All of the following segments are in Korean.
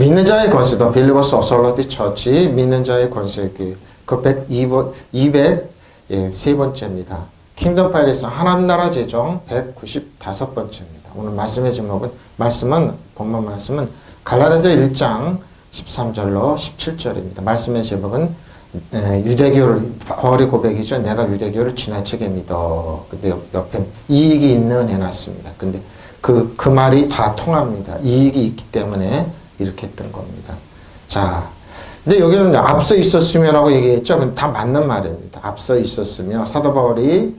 믿는 자의 권세, The Believers Authority Church, 믿는 자의 권세 교회. 그 203번째입니다. 킹덤 파일에서 하나님 나라 제정 195번째입니다. 오늘 말씀의 제목은, 본문 말씀은 갈라디아서 1장 13절로 17절입니다. 말씀의 제목은 유대교를, 바울의 고백이죠. 내가 유대교를 지나치게 믿어. 근데 옆에 이익이 있는 해놨습니다. 근데 그 말이 다 통합니다. 이익이 있기 때문에 이렇게 했던 겁니다. 자, 근데 여기는 앞서 있었으면라고 얘기했죠. 다 맞는 말입니다. 앞서 있었으면 사도 바울이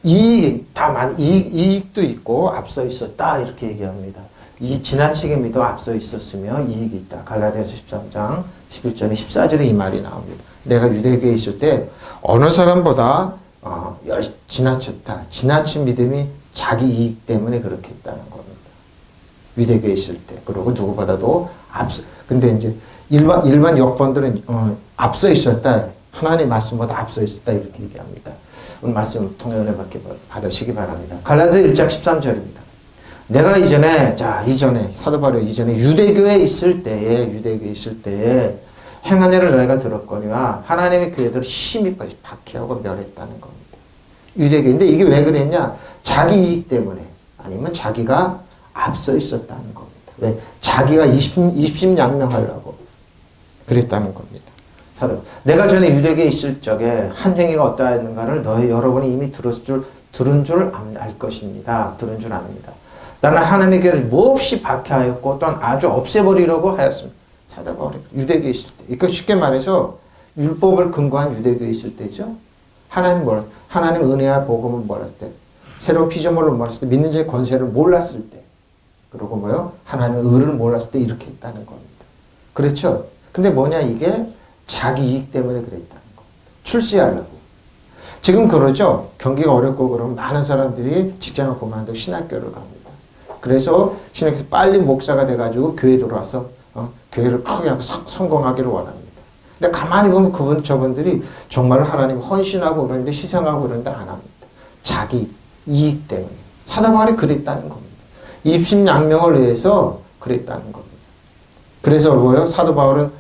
이익도 있고 앞서 있었다 이렇게 얘기합니다. 이 지나치게 믿어 앞서 있었으며 이익이 있다. 갈라디아서 13장 11절에 14절에 이 말이 나옵니다. 내가 유대교에 있을 때 어느 사람보다 지나쳤다. 지나친 믿음이 자기 이익 때문에 그렇게 했다는 겁니다. 유대교에 있을 때. 그리고 누구보다도 근데 이제 일반 역본들은 앞서 있었다. 하나님 말씀보다 앞서 있었다. 이렇게 얘기합니다. 오늘 말씀 통해 은혜 받으시기 바랍니다. 갈라디아서 1장 13절입니다. 내가 이전에 사도 바울이 이전에 유대교에 있을 때에 행한 일을 너희가 들었거니와 하나님의 교회들을 심히 박해하고 멸했다는 겁니다. 유대교인데 이게 왜 그랬냐? 자기 이익 때문에 아니면 자기가 앞서 있었다는 겁니다. 왜? 자기가 입심양명하려고 그랬다는 겁니다. 사도 내가 전에 유대교에 있을 적에 한 행위가 어떠했는가를 여러분이 이미 들은 줄 알 것입니다. 들은 줄 압니다. 나는 하나님의 교회를 몹시 박해하였고 또한 아주 없애버리려고 하였습니다. 사도 바울이 유대교에 있을 때, 이거 쉽게 말해서 율법을 근거한 유대교에 있을 때죠. 하나님 은혜와 복음을 몰랐을 때, 새로운 피조물을 몰랐을 때, 믿는 자의 권세를 몰랐을 때, 그리고 하나님의 의를 몰랐을 때 이렇게 했다는 겁니다. 그렇죠? 근데 이게 자기 이익 때문에 그랬다는 겁니다. 출세하려고. 지금 그러죠? 경기가 어렵고 그러면 많은 사람들이 직장을 그만두고 신학교를 갑니다. 그래서 신학교에서 빨리 목사가 돼가지고 교회에 들어와서 교회를 크게 하고 성공하기를 원합니다. 근데 가만히 보면 저분들이 정말 하나님 헌신하고 그러는데 희생하고 그러는데 안 합니다. 자기 이익 때문에. 사도 바울이 그랬다는 겁니다. 입심양명을 위해서 그랬다는 겁니다. 그래서 사도 바울은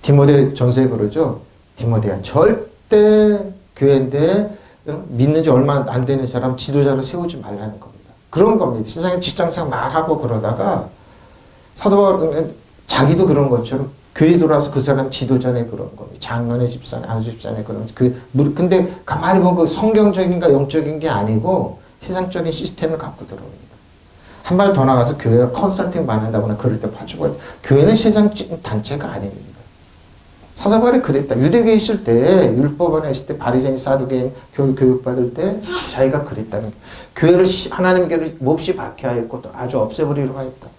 디모데 전서에 그러죠. 디모데야 절대 교회인데 믿는 지 얼마 안 되는 사람 지도자로 세우지 말라는 겁니다. 그런 겁니다. 세상에 직장생 말하고 그러다가 사도 바울은 자기도 그런 것처럼 교회 들어와서 그 사람 지도자네 그런 겁니다. 장로네 집사네, 안수 집사네 그런 근데 가만히 보면 그 성경적인가 영적인 게 아니고 세상적인 시스템을 갖고 들어옵니다. 한 발 더 나가서 교회가 컨설팅 받는다거나 그럴 때 봐주고 교회는 세상적인 단체가 아닙니다. 사도 바울이 그랬다. 유대교에 있을 때, 율법 안에 있을 때, 바리새인, 사두개인 교육받을 때 자기가 그랬다는 교회를 하나님의 교회를 몹시 박해하였고 또 아주 없애버리려고 했다.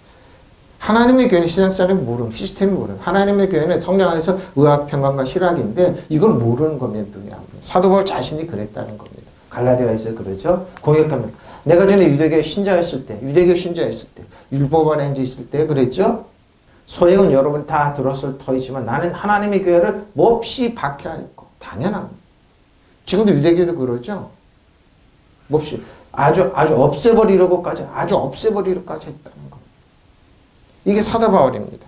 하나님의 교회는 세상 사람이 모르는, 시스템이 모르는, 하나님의 교회는 성령 안에서 의학 평강과 실학인데 이걸 모르는 겁니다. 사도 바울 자신이 그랬다는 겁니다. 갈라디아에서 그러죠. 공격합니다. 내가 전에 유대교 신자였을 때, 율법 안에 있을 때 그랬죠. 소행은 여러분 다 들었을 터이지만 나는 하나님의 교회를 몹시 박해하였고 당연합니다. 지금도 유대교도 그러죠. 몹시 아주 없애버리려고까지 했다는 겁니다. 이게 사도 바울입니다.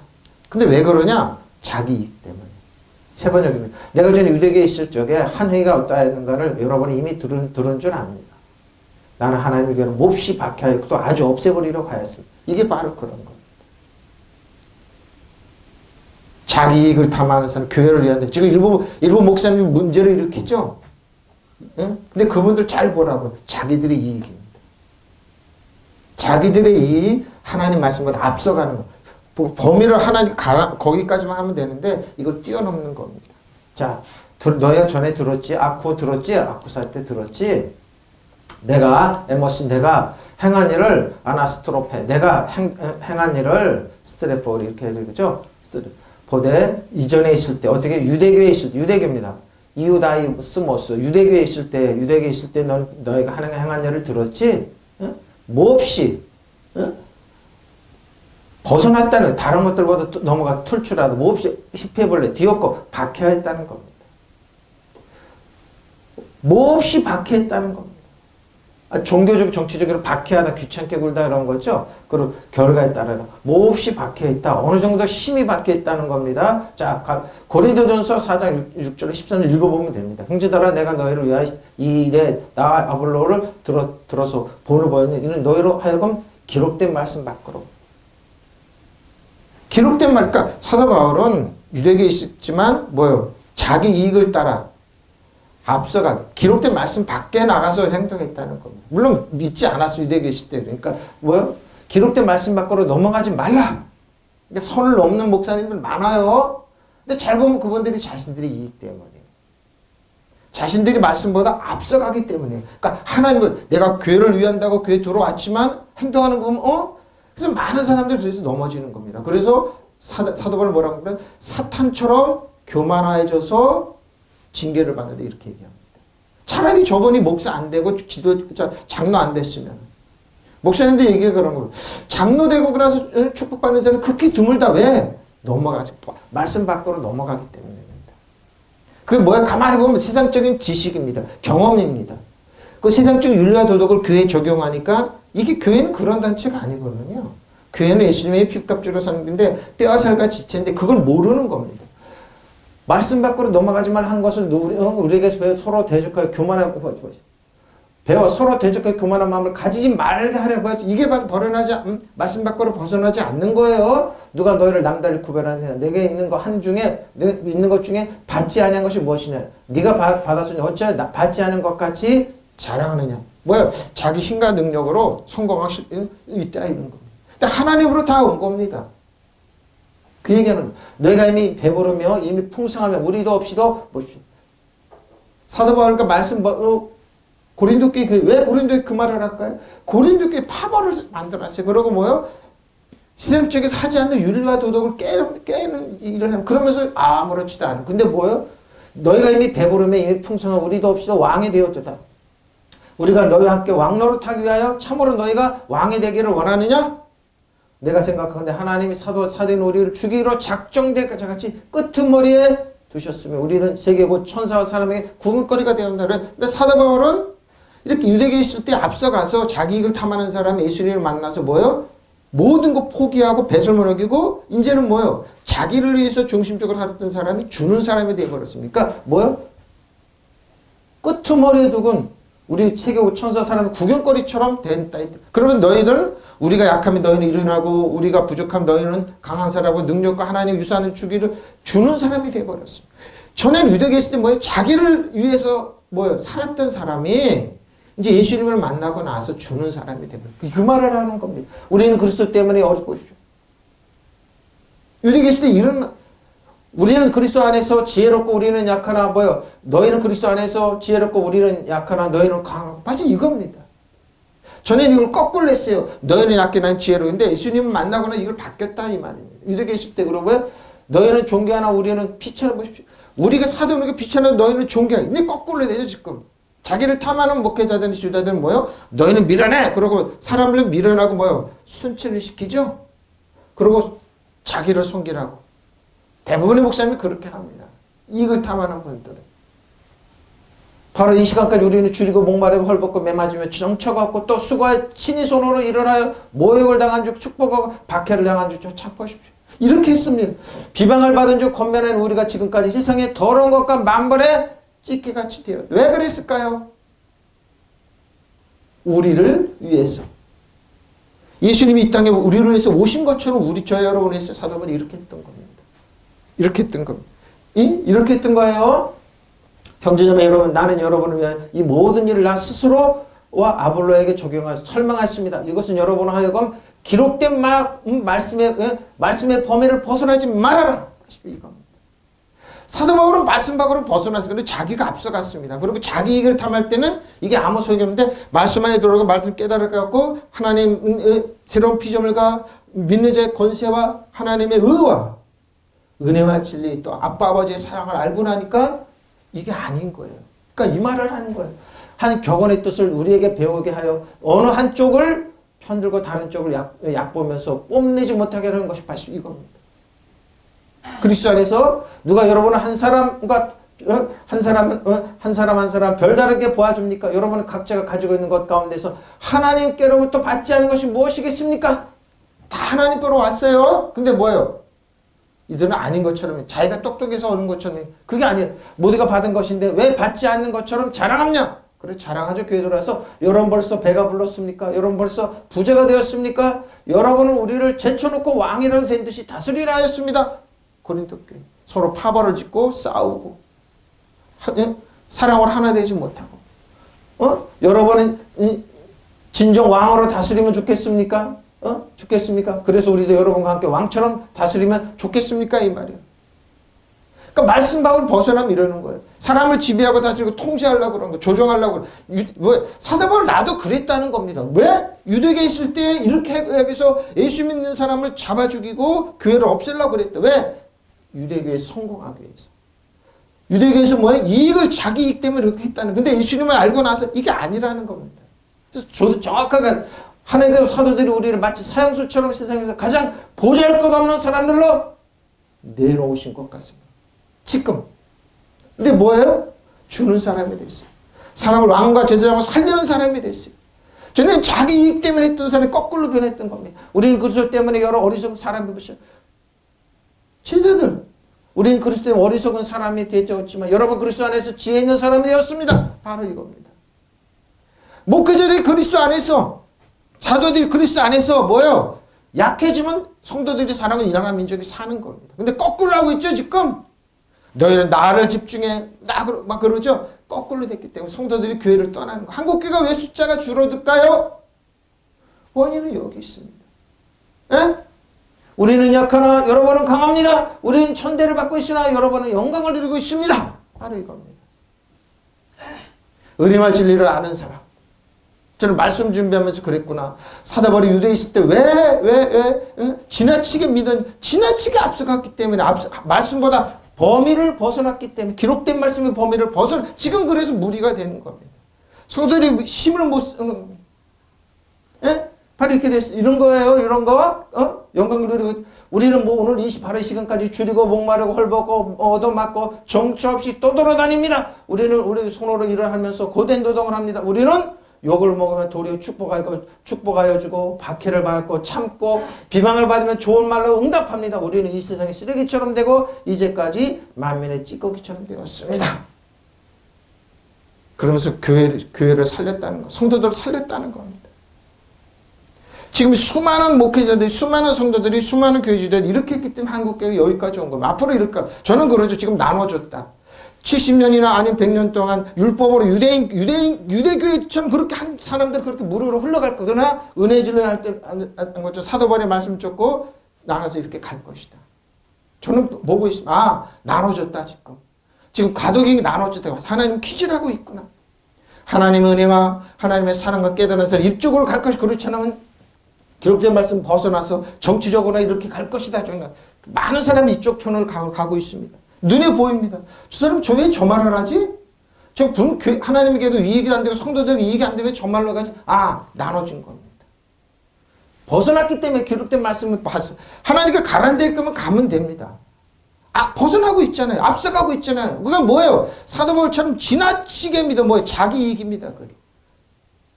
근데 왜 그러냐? 자기 이익 때문에. 세 번역입니다. 내가 전에 유대교에 있을 적에 한 행위가 어떠했는가를 여러분이 이미 들은 줄 압니다. 나는 하나님의 교회를 몹시 박해하였고 또 아주 없애버리려고 하였습니다. 이게 바로 그런 겁니다. 자기 이익을 탐하는 사람, 교회를 위한데 지금 일부 목사님이 문제를 일으키죠. 예? 근데 그분들 잘 보라고. 자기들의 이익입니다. 자기들의 이익이 하나님 말씀보다 앞서가는 거. 범위를 하나님 거기까지만 하면 되는데 이걸 뛰어넘는 겁니다. 자, 너희가 전에 들었지? 아쿠사 때 들었지? 내가 행한 일을 아나스트로페, 내가 행한 일을 스트레포 이렇게 해야 되겠죠? 보되 이전에 있을 때 어떻게 유대교에 있을 때 유대교입니다. 이우다이스모스 유대교에 있을 때 너희가 행한 일을 들었지? 응? 몹시 벗어났다는 다른 것들보다 넘어가 툴출하다 몹시 히페볼레 뒤엎고 박해했다는 겁니다. 몹시 박해했다는 겁니다. 종교적, 정치적으로 박해하다, 귀찮게 굴다 이런 거죠. 그리고 결과에 따라 몹시 박해했다. 어느 정도 심히 박해했다는 겁니다. 자, 고린도전서 4장 6절에 13절 읽어보면 됩니다. 형제들아 내가 너희를 위하여 이 일에 나와 아볼로를 들어서 본을 보였는 이는 너희로 하여금 기록된 말씀 밖으로. 기록된 말, 그러니까 사도 바울은 유대교에 있었지만 뭐요? 자기 이익을 따라 앞서가 기록된 말씀 밖에 나가서 행동했다는 겁니다. 물론 믿지 않았어 유대교에 있을 때. 그러니까 뭐요? 기록된 말씀 밖으로 넘어가지 말라. 그러니까 선을 넘는 목사님들 많아요. 근데 잘 보면 그분들이 자신들의 이익 때문에. 자신들이 말씀보다 앞서가기 때문에. 그러니까 하나님은 내가 교회를 위한다고 교회 들어왔지만 행동하는 거 보면 그래서 많은 사람들이 그래서 넘어지는 겁니다. 그래서 사도 바울은 뭐라고 그래요? 사탄처럼 교만해져서 징계를 받는다 이렇게 얘기합니다. 차라리 저분이 목사 안 되고 장로 안 됐으면 목사님들 얘기가 그런 거예요. 장로 되고 그래서 축복받는 사람이 극히 드물다. 왜? 넘어가지 말씀 밖으로 넘어가기 때문입니다. 그게 뭐야? 가만히 보면 세상적인 지식입니다. 경험입니다. 그 세상적 윤리와 도덕을 교회에 적용하니까 이게 교회는 그런 단체가 아니거든요. 교회는 예수님의 피값주로 사는 건데 뼈와 살과 지체인데 그걸 모르는 겁니다. 말씀 밖으로 넘어가지 말 한 것을 우리에게 배워 서로 대적하여 교만한 배워 서로 대적하여 교만한 마음을 가지지 말게 하려고 하지. 이게 바로 말씀 밖으로 벗어나지 않는 거예요. 누가 너희를 남달리 구별하느냐. 내게 있는 거 한 중에 있는 것 중에 받지 않은 것이 무엇이냐. 네가 받았으니 어째 받지 않은 것 같이 자랑하느냐. 뭐야? 자기 신과 능력으로 성공할 수 있다 이런 겁니다. 근데 하나님으로 다 온 겁니다. 그 얘기하는 거. 너희가 이미 배부르며 이미 풍성하며 우리도 없이도 뭐죠? 사도 바울과 말씀 고린도교회 왜 고린도에 그 말을 할까요? 고린도교회 파벌을 만들었어요. 그러고 뭐요? 세상적에서 하지 않는 윤리와 도덕을 깨는 일을 하는 그러면서 아무렇지도 않은. 근데 뭐요? 너희가 이미 배부르며 이미 풍성하며 우리도 없이도 왕이 되었도다. 우리가 너희와 함께 왕노릇하기 위하여 참으로 너희가 왕이 되기를 원하느냐? 내가 생각하건대 하나님이 사도인 우리를 죽이기로 작정된 같이 끄트머리에 두셨으며 우리는 세계 곧 천사와 사람에게 구근거리가 되었다. 근데 사도 바울은 이렇게 유대교에 있을 때 앞서가서 자기 이익을 탐하는 사람이 예수님을 만나서 뭐요? 모든 거 포기하고 배설물 어기고 이제는 뭐요? 자기를 위해서 중심적으로 살았던 사람이 주는 사람이 되어버렸습니까? 뭐요? 끄트머리에 두군 우리 세계 천사 사람의 구경거리처럼 된다. 그러면 너희들 우리가 약하면 너희는 일어나고 우리가 부족하면 너희는 강한 사람하고 능력과 하나님의 유산을 주는 사람이 되어버렸습니다. 전에는 유대교에 있을 때 뭐예요? 자기를 위해서 뭐예요? 살았던 사람이 이제 예수님을 만나고 나서 주는 사람이 되어버렸어요. 그 말을 하는 겁니다. 우리는 그리스도 때문에 보십시오. 유대교에 있을 때 이런 우리는 그리스도 안에서 지혜롭고 우리는 약하나 뭐요? 너희는 그리스도 안에서 지혜롭고 우리는 약하나 너희는 강하고 맞아 이겁니다. 전에는 이걸 거꾸로 했어요. 너희는 약해 난 지혜로운데 예수님을 만나고는 이걸 바뀌었다 이 말입니다. 유대교에 있을 때 그러고요. 너희는 존귀하나 우리는 비천해 보십시오. 우리가 사도니까 비천하고 너희는 존귀하게. 근데 거꾸로 되죠 지금. 자기를 탐하는 목회자들은 주자들은 뭐요? 너희는 밀어내. 그러고 사람을 밀어내고 뭐요? 순치를 시키죠. 그리고 자기를 섬기라고. 대부분의 목사님이 그렇게 합니다. 이익을 탐하는 분들은. 바로 이 시간까지 우리는 줄이고 목마르고 헐벗고 매맞으며 정처갖고 또 수고하여 친히 손으로 일어나여 모욕을 당한 줄 축복하고 박해를 당한 줄 참으십시오. 이렇게 했습니다. 비방을 받은 줄 권면한 우리가 지금까지 세상에 더러운 것과 만벌의 찢기같이 되어. 왜 그랬을까요? 우리를 위해서. 예수님이 이 땅에 우리를 위해서 오신 것처럼 저희 여러분을 위해서 사도분이 이렇게 했던 겁니다. 이렇게 했던 겁니다. 이렇게 했던 거예요. 형제자매 여러분, 나는 여러분을 위해 이 모든 일을 나 스스로와 아볼로에게 적용해서 설명했습니다. 이것은 여러분을 하여금 기록된 말씀의 범위를 벗어나지 말아라. 이겁니다. 사도 바울은 말씀 밖으로 벗어났어요. 근데 자기가 앞서갔습니다. 그리고 자기 이익을 탐할 때는 이게 아무 소용이 없는데 말씀 안에 들어가고 말씀 깨달아갖고 하나님 새로운 피조물과 믿는 자의 권세와 하나님의 의와 은혜와 진리 또 아빠 아버지의 사랑을 알고 나니까 이게 아닌 거예요. 그러니까 이 말을 하는 거예요. 한 격언의 뜻을 우리에게 배우게 하여 어느 한쪽을 편들고 다른 쪽을 얕보면서 뽐내지 못하게 하는 것이 바로 이겁니다. 그리스도 안에서 누가 여러분을 한 사람과 한 사람 한 사람 별다르게 보아줍니까? 여러분은 각자가 가지고 있는 것 가운데서 하나님께로부터 받지 않은 것이 무엇이겠습니까? 다 하나님께로 왔어요. 근데 뭐예요? 이들은 아닌 것처럼 자기가 똑똑해서 오는 것처럼 그게 아니에요. 모두가 받은 것인데 왜 받지 않는 것처럼 자랑하냐? 그래 자랑하죠. 교회 들어와서 여러분 벌써 배가 불렀습니까? 여러분 벌써 부자가 되었습니까? 여러분은 우리를 제쳐놓고 왕이라도 된 듯이 다스리라 하였습니다. 고린도 교회 서로 파벌을 짓고 싸우고 사랑으로 하나 되지 못하고 여러분은 진정 왕으로 다스리면 좋겠습니까? 좋겠습니까? 그래서 우리도 여러분과 함께 왕처럼 다스리면 좋겠습니까? 이 말이에요. 그러니까 말씀 밖을 벗어나면 이러는 거예요. 사람을 지배하고 다스리고 통제하려고 그러는 거, 조정하려고. 사도 바울 나도 그랬다는 겁니다. 왜? 유대교에 있을 때 이렇게 해서 예수 믿는 사람을 잡아 죽이고 교회를 없애려고 그랬다. 왜? 유대교에 성공하기 위해서. 유대교에서 뭐예요? 이익을 자기 이익 때문에 이렇게 했다는. 근데 예수님을 알고 나서 이게 아니라는 겁니다. 그래서 저도 정확하게 하나님의 사도들이 우리를 마치 사형수처럼 세상에서 가장 보잘것없는 사람들로 내놓으신 것 같습니다. 지금. 근데 뭐예요? 주는 사람이 됐어요. 사람을 왕과 제사장으로 살리는 사람이 됐어요. 저는 자기 이익 때문에 했던 사람이 거꾸로 변했던 겁니다. 우리는 그리스도 때문에 여러 어리석은 사람이 보시죠. 제자들. 우리는 그리스도 때문에 어리석은 사람이 되었지만 여러분 그리스도 안에서 지혜 있는 사람이 되었습니다. 바로 이겁니다. 목회자들이 그리스도 안에서 사도들이 그리스도 안에서 뭐예요? 약해지면 성도들이 사랑은 이 나라 민족이 사는 겁니다. 근데 거꾸로 하고 있죠 지금. 너희는 나를 집중해. 막 그러죠. 거꾸로 됐기 때문에 성도들이 교회를 떠나는 거. 한국교회가 왜 숫자가 줄어들까요? 원인은 여기 있습니다. 에? 우리는 약하나 여러분은 강합니다. 우리는 천대를 받고 있으나 여러분은 영광을 누리고 있습니다. 바로 이겁니다. 은혜와 진리를 아는 사람. 저는 말씀 준비하면서 그랬구나. 사도 바울이 유대에 있을 때 왜 지나치게 지나치게 앞서갔기 때문에 말씀보다 범위를 벗어났기 때문에 기록된 말씀의 범위를 지금 그래서 무리가 되는 겁니다. 성도들이 힘을 못 쓰는 바로 이렇게 됐어. 이런 거예요. 이런 거. 영광을 누리고 우리는 뭐 오늘 바로 이 시간까지 줄이고 목마르고 헐벗고 얻어맞고 정처 없이 떠돌아다닙니다. 우리는 우리 손으로 일을 하면서 고된 노동을 합니다. 우리는 욕을 먹으면 도리어 축복하여 주고 박해를 받고 참고 비방을 받으면 좋은 말로 응답합니다. 우리는 이 세상의 쓰레기처럼 되고 이제까지 만민의 찌꺼기처럼 되었습니다. 그러면서 교회를 살렸다는 거, 성도들을 살렸다는 겁니다. 지금 수많은 목회자들이, 수많은 성도들이, 수많은 교회주들이 이렇게 했기 때문에 한국교회가 여기까지 온 겁니다. 앞으로 이럴까? 저는 그러죠. 지금 나눠줬다. 70년이나 아니면 100년 동안 율법으로 유대교회처럼 그렇게 한 사람들 그렇게 무료로 흘러갈 거. 그러나 은혜 진리를 할 것처럼 사도 바울의 말씀 쫓고 나눠서 이렇게 갈 것이다. 저는 보고 있습니다. 나눠줬다 지금. 지금 가독이 나눠줬다. 하나님 퀴즈라고 있구나. 하나님의 은혜와 하나님의 사랑과 깨달은 사람 이쪽으로 갈 것이 그렇지 않으면 기록된 말씀 벗어나서 정치적으로 이렇게 갈 것이다. 많은 사람이 이쪽 편을 가고 있습니다. 눈에 보입니다. 저 사람 왜 저 말을 하지? 하나님에게도 이익이 안 되고 성도들에게 이익이 안 되면 왜 저 말로 가지? 나눠진 겁니다. 벗어났기 때문에 기록된 말씀을 봤어. 하나님께 가라는 데 가면 가면 됩니다. 벗어나고 있잖아요. 앞서가고 있잖아요. 그게 뭐예요? 사도 바울처럼 지나치게 믿어. 뭐예요? 자기 이익입니다. 그게.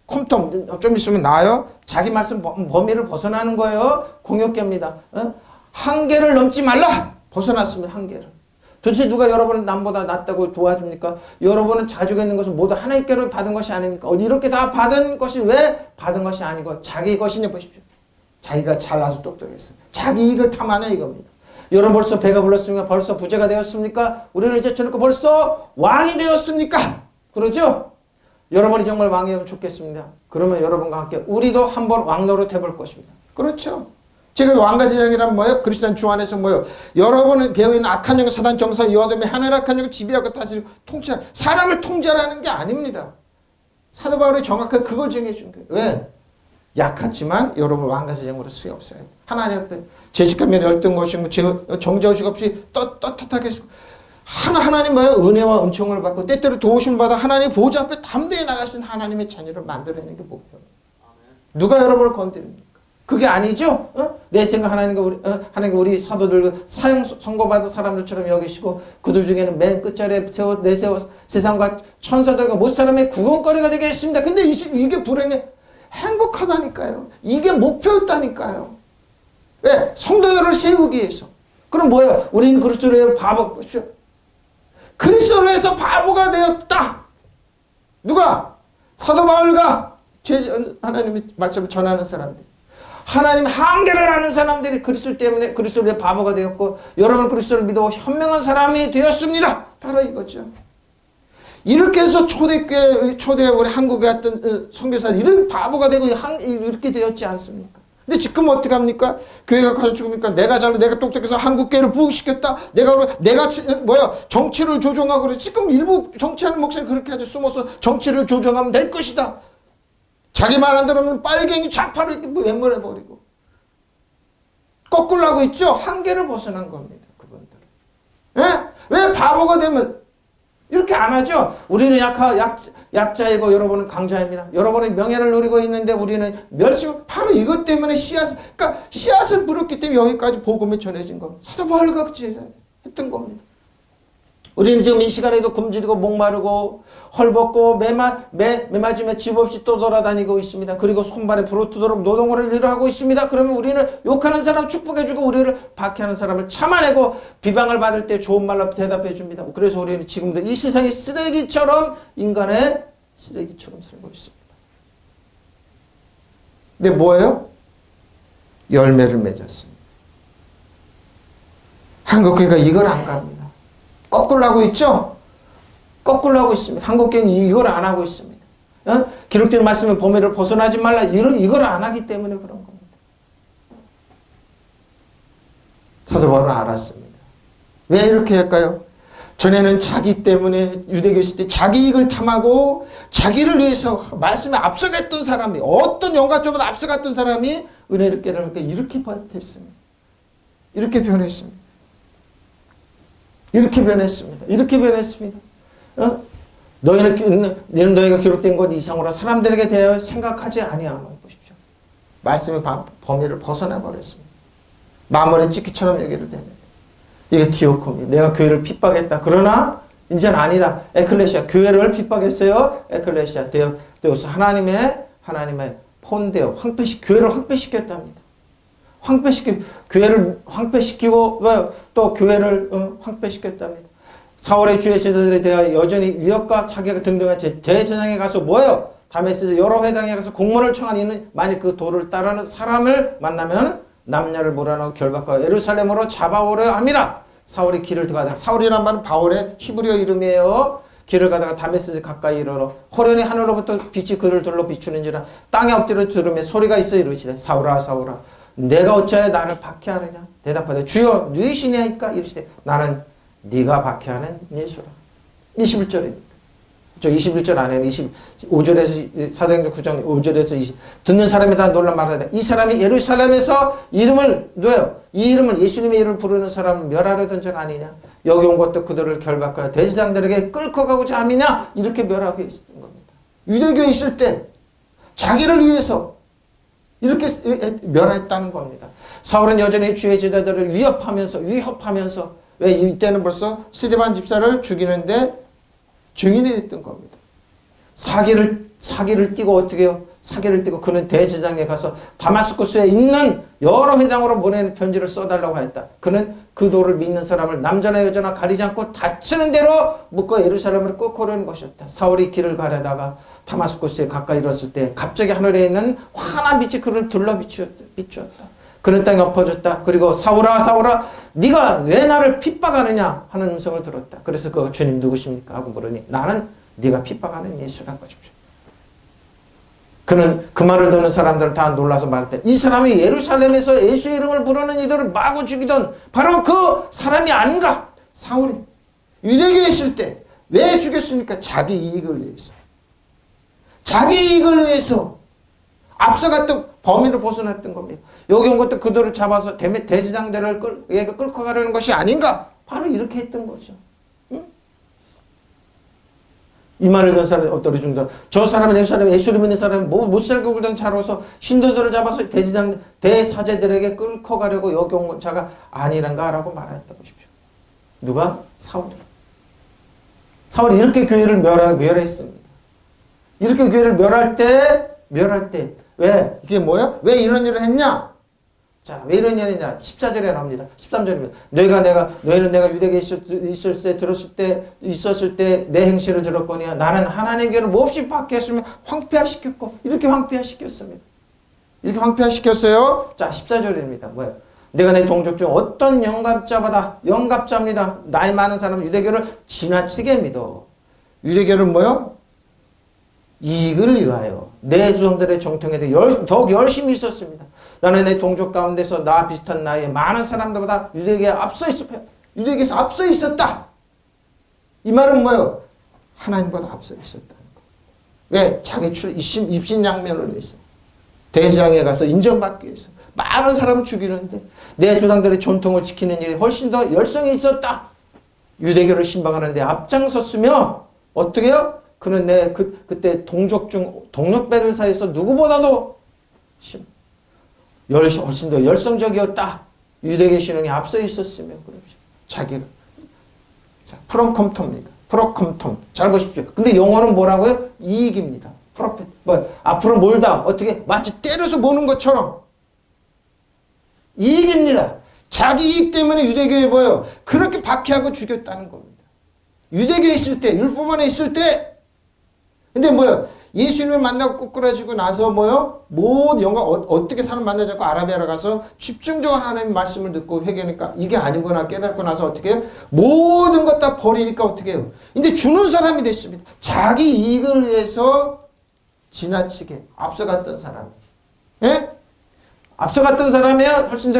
컴퓨터 좀 있으면 나와요. 자기 말씀 범위를 벗어나는 거예요. 공역계입니다. 한계를 넘지 말라. 벗어났으면 한계를. 도대체 누가 여러분을 남보다 낫다고 도와줍니까? 여러분은 가지고 있는 것은 모두 하나님께로 받은 것이 아닙니까? 이렇게 다 받은 것이 왜 받은 것이 아니고 자기 것이냐 보십시오. 자기가 잘나서 똑똑해서. 자기 이익을 탐하는 이겁니다. 여러분 벌써 배가 불렀습니까? 벌써 부자가 되었습니까? 우리를 제쳐놓고 벌써 왕이 되었습니까? 그러죠? 여러분이 정말 왕이면 좋겠습니다. 그러면 여러분과 함께 우리도 한번 왕노릇 해볼 것입니다. 그렇죠? 지금 왕과 제장이란 뭐예요? 그리스도인 주 안에서 뭐예요? 여러분은 배우있는 악한 영, 사단, 정사, 여호와의 하늘 악한 영 지배하고 다스리고 통치하는 사람을 통제하라는 게 아닙니다. 사도 바울이 정확하게 그걸 정해준 거예요. 왜? 약하지만 여러분 왕과 제장으로 수요 없어요. 하나님 앞에 죄짓감에 열등 것이고 정죄의식 없이 떳떳하게 하나님 뭐예요? 은혜와 은총을 받고 때때로 도우심을 받아 하나님 보좌 앞에 담대히 나갈 수 있는 하나님의 자녀를 만들어내는 게 목표입니다. 누가 여러분을 건드립니까? 그게 아니죠? 내 생각 하나님과 우리 사도들 사형 선고받은 사람들처럼 여기시고 그들 중에는 맨 끝자리에 내세워 세상과 천사들과 못 사람의 구원거리가 되게 했습니다. 근데 이게 불행해. 행복하다니까요. 이게 목표였다니까요. 왜? 성도들을 세우기 위해서. 그럼 뭐예요? 우리는 그리스도로 바보, 그리스도로 해서 바보가 되었다. 누가? 사도 바울과 하나님의 말씀을 전하는 사람들. 하나님 한계를 아는 사람들이 그리스도 때문에 그리스도의 바보가 되었고 여러분 그리스도를 믿어 현명한 사람이 되었습니다. 바로 이거죠. 이렇게 해서 초대 우리 한국에 왔던 선교사들 이런 바보가 되고 이렇게 되었지 않습니까? 근데 지금 어떻게 합니까? 교회가 가서 죽으니까 내가 똑똑해서 한국교회를 부흥시켰다. 내가 정치를 조종하고 그래. 지금 일부 정치하는 목사님 그렇게 하죠. 숨어서 정치를 조종하면 될 것이다. 자기 말 안 들으면 빨갱이 좌파로 이렇게 외면해버리고. 거꾸로 하고 있죠? 한계를 벗어난 겁니다. 그분들은. 예? 왜 바보가 되면 이렇게 안 하죠? 우리는 약자이고 여러분은 강자입니다. 여러분은 명예를 누리고 있는데 우리는 멸시고 바로 이것 때문에 씨앗을 뿌렸기 때문에 여기까지 복음이 전해진 겁니다. 사도 바울과 했던 겁니다. 우리는 지금 이 시간에도 굶주리고 목마르고 헐벗고 매 맞으며 집 없이 또 돌아다니고 있습니다. 그리고 손발에 부르트도록 노동을 일하고 있습니다. 그러면 우리는 욕하는 사람 축복해주고 우리를 박해하는 사람을 참아내고 비방을 받을 때 좋은 말로 대답해 줍니다. 그래서 우리는 지금도 이 세상이 쓰레기처럼 인간의 쓰레기처럼 살고 있습니다. 근데 뭐예요? 열매를 맺었습니다. 한국교회가 이걸 안 갑니다. 거꾸로 하고 있죠? 거꾸로 하고 있습니다. 한국교회는 이걸 안 하고 있습니다. 기록된 말씀의 범위를 벗어나지 말라. 이걸 안 하기 때문에 그런 겁니다. 사도 바울은 알았습니다. 왜 이렇게 할까요? 전에는 자기 때문에 유대교에 있을 때 자기 이익을 탐하고 자기를 위해서 말씀에 앞서갔던 사람이 어떤 영광조보다 앞서갔던 사람이 은혜를 깨달으니까 이렇게 변했습니다. 이렇게 변했습니다. 이렇게 변했습니다. 너희가 기록된 것 이상으로 사람들에게 대하여 생각하지 아니하면 보십시오. 말씀의 범위를 벗어나 버렸습니다. 마물의 찢기처럼 여기를 대는. 이게 디오코입니다. 내가 교회를 핍박했다. 그러나 이제는 아니다. 에클레시아 교회를 핍박했어요. 에클레시아 데우스 하나님의 폰데오 교회를 황폐시켰답니다. 교회를 황폐시키고 또 교회를 황폐시켰답니다. 사울의 주의 제자들에 대하여 여전히 위협과 자기가 등등한 대제사장에 가서 뭐예요? 다메섹에서 여러 회당에 가서 공문을 청한 이는 만일 그 도를 따르는 사람을 만나면 남녀를 몰아넣고 결박하고 예루살렘으로 잡아오려 함이라. 사울이 길을 가다가 사울이란 말은 바울의 히브리어 이름이에요. 길을 가다가 다메섹에 가까이 이르러 호련히 하늘로부터 빛이 그를 둘러 비추는지라 땅에 엎드려 들으며 소리가 있어 이르시되 사울아 사울아 내가 어찌하여 나를 박해하느냐? 대답하되 주여 누이시냐이까? 이르시되 나는 네가 박해하는 예수라. 21절입니다. 저 21절 안에는 25절에서 사도행전 9장 5절에서 듣는 사람이 다 놀라 말하되 이 사람이 예루살렘에서 이름을 놔요. 이 이름을 예수님의 이름을 부르는 사람을 멸하려던 적 아니냐? 여기 온 것도 그들을 결박하여 대제사장들에게 끌고 가고자 함이냐? 이렇게 멸하고 있었던 겁니다. 유대교에 있을 때 자기를 위해서 이렇게 멸했다는 겁니다. 사울은 여전히 주의 제자들을 위협하면서 왜 이때는 벌써 스데반 집사를 죽이는데 증인이 됐던 겁니다. 사기를 띠고 어떻게 해요? 사기를 띠고 그는 대제사장에 가서 다마스쿠스에 있는 여러 회당으로 보내는 편지를 써달라고 했다. 그는 그 도를 믿는 사람을 남자나 여자나 가리지 않고 다치는 대로 묶어 예루살렘으로 끌고 오려는 것이었다. 사울이 길을 가려다가 다마스쿠스에 가까이 이르렀을 때 갑자기 하늘에 있는 환한 빛이 그를 둘러 비추었다. 그는 땅에 엎어졌다. 그리고 사울아 사울아 네가 왜 나를 핍박하느냐 하는 음성을 들었다. 그래서 그 주님 누구십니까? 하고 물으니 나는 네가 핍박하는 예수라는 것이죠. 그는 그 말을 듣는 사람들은 다 놀라서 말했다. 이 사람이 예루살렘에서 예수의 이름을 부르는 이들을 마구 죽이던 바로 그 사람이 아닌가? 사울이 유대교에 있을 때 왜 죽였습니까? 자기 이익을 위해서. 자기 이익을 위해서 앞서갔던 범위를 벗어났던 겁니다. 여기 온 것도 그들을 잡아서 대제사장들을 끌고 가려는 것이 아닌가? 바로 이렇게 했던 거죠. 응? 이 말을 듣는 사람이 어떠리 중다. 저 사람은 예수를 믿는 사람은 못 살고 굴던 차로서 신도들을 잡아서 대사제들에게 끌고 가려고 여기 온 자가 아니란가라고 말하였다 보십시오. 누가? 사울이. 사울이 이렇게 교회를 멸했습니다. 이렇게 교회를 멸할 때 왜? 이게 뭐야? 왜 이런 일을 했냐? 자, 왜 이런 일을 했냐? 14절에 나옵니다. 13절입니다. 너희는 내가 유대계에 있었을 때 내 행실을 들었거니와 나는 하나님께를 몹시 박해했으며 황폐화시켰고 이렇게 황폐화시켰습니다. 이렇게 황폐화시켰어요. 자, 14절입니다. 뭐예요? 내가 내 동족 중 어떤 영갑자입니다. 나이 많은 사람은 유대교를 지나치게 믿어. 유대교를 뭐요? 이익을 위하여 내 조상들의 정통에 대해 더욱 열심히 있었습니다. 나는 내 동족 가운데서 나 비슷한 나이에 많은 사람들보다 유대교에서 앞서 있었다. 이 말은 뭐예요? 하나님보다 앞서 있었다는 거. 왜? 자기 입신양면을 위해서 대장에 가서 인정받기 위해서 많은 사람을 죽이는데 내 조상들의 전통을 지키는 일이 훨씬 더 열성이 있었다. 유대교를 신방하는데 앞장섰으며 어떻게 해요? 그는 그때 동족 중 동력배들 사이에서 누구보다도 훨씬 더 열성적이었다. 유대교 신앙에 앞서 있었으며 자기가 자, 프롬컴토입니다. 프로컴톰. 잘 보십시오. 근데 영어는 뭐라고요? 이익입니다. 프로페트. 앞으로 몰다. 어떻게 마치 때려서 보는 것처럼 이익입니다. 자기 이익 때문에 유대교에 뭐예요? 그렇게 박해하고 죽였다는 겁니다. 유대교에 있을 때, 율법 안에 있을 때 근데 뭐요? 예수님을 만나고 꼬꾸라지고 나서 뭐요? 모든 영광 어떻게 사람 만나지 않고 아라비아로 가서 집중적으로 하나님의 말씀을 듣고 회개하니까 이게 아니구나 깨닫고 나서 어떻게 해요? 모든 것 다 버리니까 어떻게 해요? 이제 주는 사람이 됐습니다. 자기 이익을 위해서 지나치게 앞서갔던 사람. 예? 앞서갔던 사람이야 훨씬 더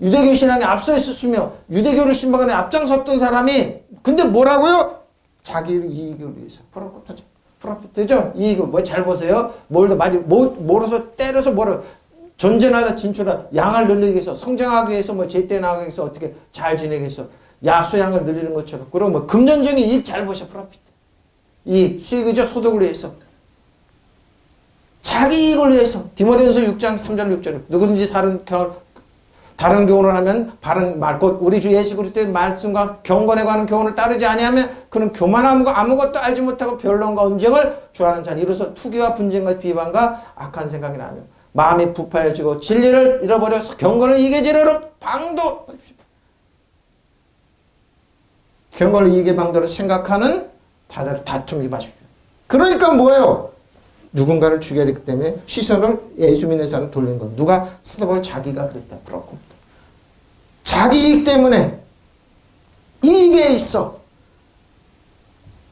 유대교 신앙에 앞서 있었으며 유대교를 신방하는 앞장섰던 사람이 근데 뭐라고요? 자기 이익을 위해서 프로피트죠? 이익을 뭐 잘 보세요. 몰아서 때려서 전쟁하다 진출하다 양을 늘리기 위해서 성장하기 위해서 제때 나가기 위해서 어떻게 잘 지내기 위해서 야수양을 늘리는 것처럼 그리고 금전적인 이익 잘 보셔. 프로피트 이익 수익이죠. 소득을 위해서 자기 이익을 위해서 디모데전서 6장 3절 6절 누구든지 다른 교훈을 하면 바른 말 곧 우리 주 예수 그리스도의 말씀과 경건에 관한 교훈을 따르지 아니하면 그는 교만함과 아무것도 알지 못하고 변론과 언쟁을 좋아하는 자니 이로써 투기와 분쟁과 비방과 악한 생각이 나며 마음이 부파해지고 진리를 잃어버려서 경건을 이익에 지르러 방도 경건을 이익의 방도로 생각하는 자들 다툼이 마십시오. 그러니까 뭐예요? 누군가를 죽여야 되기 때문에 시선을 예수 믿는 사람 돌리는 것. 누가? 사도 바울 자기가 그랬다. 자기 이익 때문에 이익에 있어.